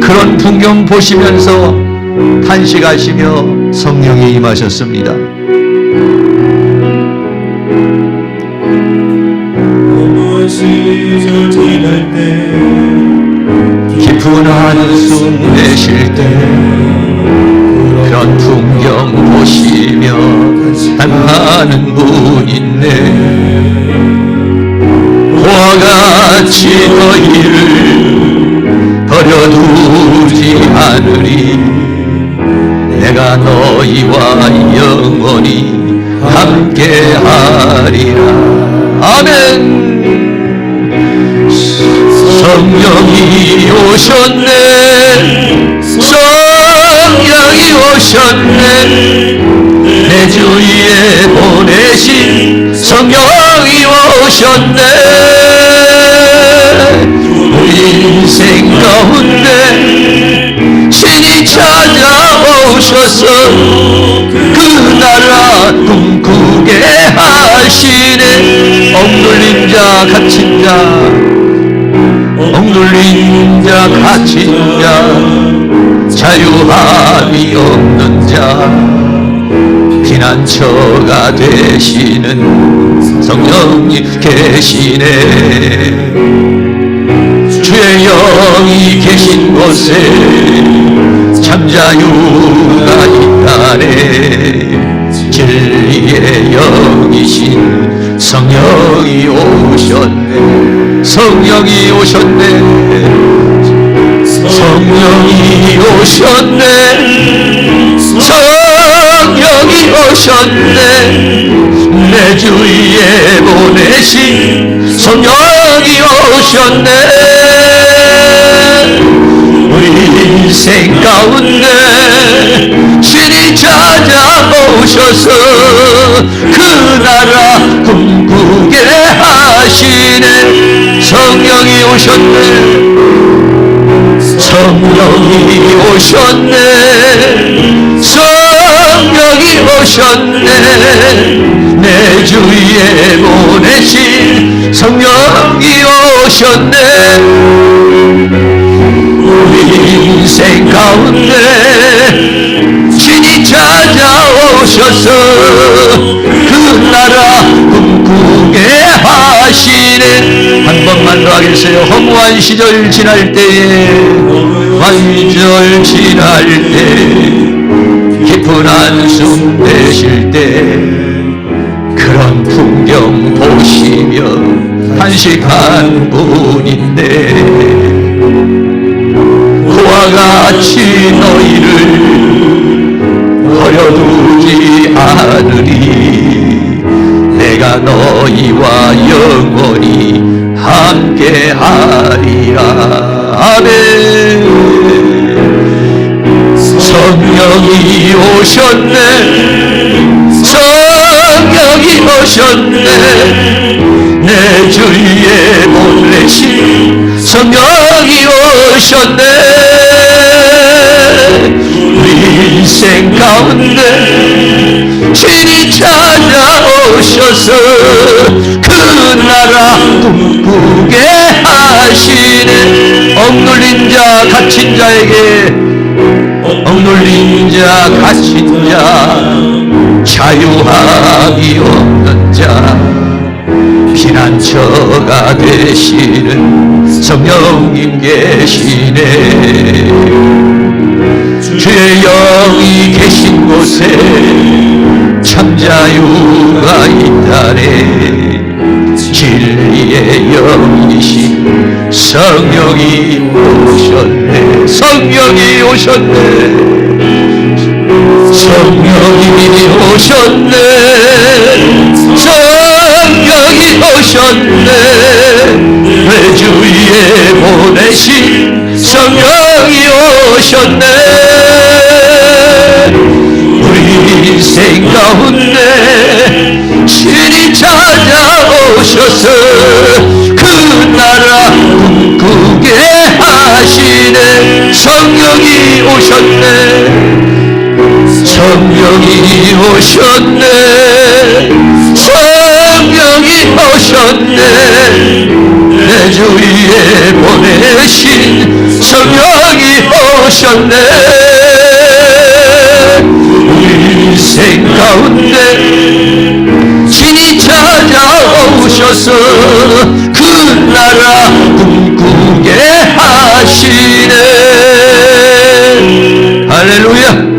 그런 풍경 보시면서 탄식하시며 성령이 임하셨습니다. 허무한 시절 지날 때 깊은 한숨 내쉴 때 그런 풍경 보시며 당하는 분 있네. 그와 같이 너희를 버려두지 않으리. 내가 너희와 영원히 함께하리라. 아멘. 성령이 오셨네. 성령이 오셨네. 내 주위에 보내신 성령이 오셨네. 우리 인생 가운데 신이 찾아오셔서 그 나라 꿈꾸게 하시네. 억눌린 자 갇힌 자 억눌린 자 갇힌 자 자유함이 없는 자 피난처가 되시는 성령님 계시네. 주의 영이 계신 곳에 참자유가 있다네. 진리의 영이신 성령이 오셨네. 성령이 오셨네. 성령이 오셨네. 성령이 오셨네. 내 주위에 보내신 성령이 오셨네. 우리 인생 가운데 신이 찾아오셔서 그 나라 꿈꾸게 하시네. 성령이 오셨네. 성령이 오셨네. 성령이 오셨네. 내 주위에 보내신 성령이 오셨네. 우리 인생 가운데 신이 찾아오셔서 그 나라 꿈꾸게 하시네. 한 번만 더 하겠어요. 허무한 시절 지날 때에 완절 지날 때 깊은 한숨 내쉴 때 그런 풍경 보시며 탄식한 분인데 그와 같이 너희를 버려두지 않으리. 내가 너희와 영원히 함께하리라. 아멘. 성령이 오셨네. 성령이 오셨네. 내 주위에 보내신 성령이 오셨네. 우리 인생 가운데 주님 찾아오셔서 그 나라 꿈꾸게 하시네. 억눌린 자 갇힌 자에게, 억눌린 자 갇힌 자, 자유함이 없는 자, 피난처가 되시는 성령님 계시네. 주의 영이 계신 곳에 참 자유가 있다네. 진리의 영이신 성령이 오셨네. 성령이 오셨네. 성령이 오셨네. 성령이 오셨네. 내 주위에 보내신 성령이 오셨네. 우리 인생 가운데 신이 찾아오셔서 그 나라 꿈꾸게 하시네. 성령이 오셨네. 성령이 오셨네. 성령이 오셨네. 내 주위에 보내신 성령이 오셨네. 우리 인생 가운데 신이 찾아오셔서 그 나라 꿈꾸게 하시네. 할렐루야.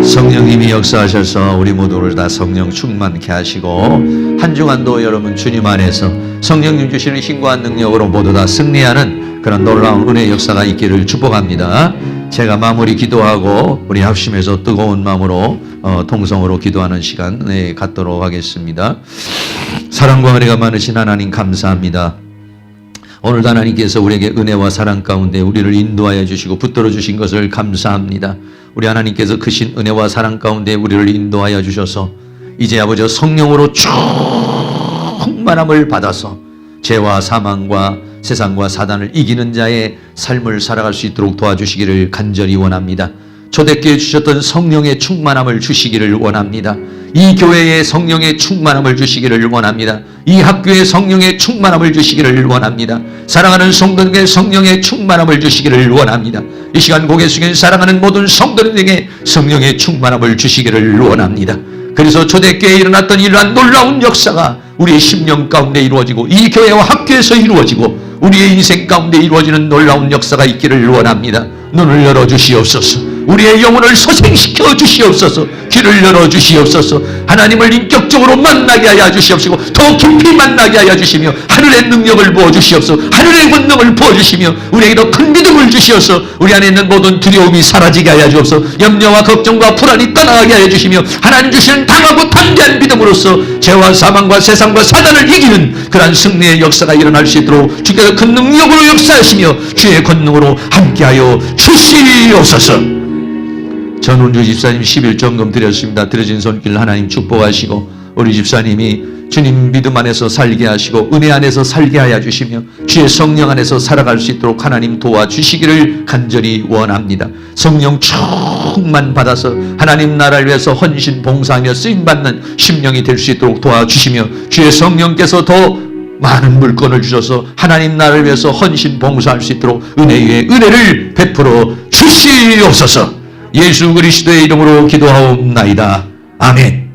성령님이 역사하셔서 우리 모두를 다 성령 충만케 하시고 한 주간도 여러분 주님 안에서 성령님 주시는 힘과 능력으로 모두 다 승리하는 그런 놀라운 은혜의 역사가 있기를 축복합니다. 제가 마무리 기도하고 우리 합심해서 뜨거운 마음으로 통성으로 기도하는 시간 갖도록 하겠습니다. 사랑과 은혜가 많으신 하나님 감사합니다. 오늘도 하나님께서 우리에게 은혜와 사랑 가운데 우리를 인도하여 주시고 붙들어 주신 것을 감사합니다. 우리 하나님께서 크신 은혜와 사랑 가운데 우리를 인도하여 주셔서 이제 아버지 성령으로 충만함을 받아서 죄와 사망과 세상과 사단을 이기는 자의 삶을 살아갈 수 있도록 도와주시기를 간절히 원합니다. 초대교회에 주셨던 성령의 충만함을 주시기를 원합니다. 이 교회에 성령의 충만함을 주시기를 원합니다. 이 학교에 성령의 충만함을 주시기를 원합니다. 사랑하는 성도들에게 성령의 충만함을 주시기를 원합니다. 이 시간 고개 숙인 사랑하는 모든 성도들에게 성령의 충만함을 주시기를 원합니다. 그래서 초대교회에 일어났던 이러한 놀라운 역사가 우리의 심령 가운데 이루어지고 이 교회와 학교에서 이루어지고 우리의 인생 가운데 이루어지는 놀라운 역사가 있기를 원합니다. 눈을 열어주시옵소서. 우리의 영혼을 소생시켜 주시옵소서. 귀를 열어주시옵소서. 하나님을 인격적으로 만나게 하여 주시옵시고 더 깊이 만나게 하여 주시며 하늘의 능력을 부어주시옵소서. 하늘의 권능을 부어주시며 우리에게 더 큰 믿음을 주시옵소서. 우리 안에 있는 모든 두려움이 사라지게 하여 주옵소서. 염려와 걱정과 불안이 떠나게 하여 주시며 하나님 주시는 강하고 담대한 믿음으로써 죄와 사망과 세상과 사단을 이기는 그러한 승리의 역사가 일어날 수 있도록 주께서 큰 능력으로 역사하시며 주의 권능으로 함께하여 주시옵소서. 전운주 집사님 11정금 드렸습니다. 드려진 손길 하나님 축복하시고 우리 집사님이 주님 믿음 안에서 살게 하시고 은혜 안에서 살게 하여 주시며 주의 성령 안에서 살아갈 수 있도록 하나님 도와주시기를 간절히 원합니다. 성령 충만 받아서 하나님 나라를 위해서 헌신 봉사하며 쓰임받는 심령이 될 수 있도록 도와주시며 주의 성령께서 더 많은 물건을 주셔서 하나님 나라를 위해서 헌신 봉사할 수 있도록 은혜 위에 은혜를 베풀어 주시옵소서. 예수 그리스도의 이름으로 기도하옵나이다. 아멘.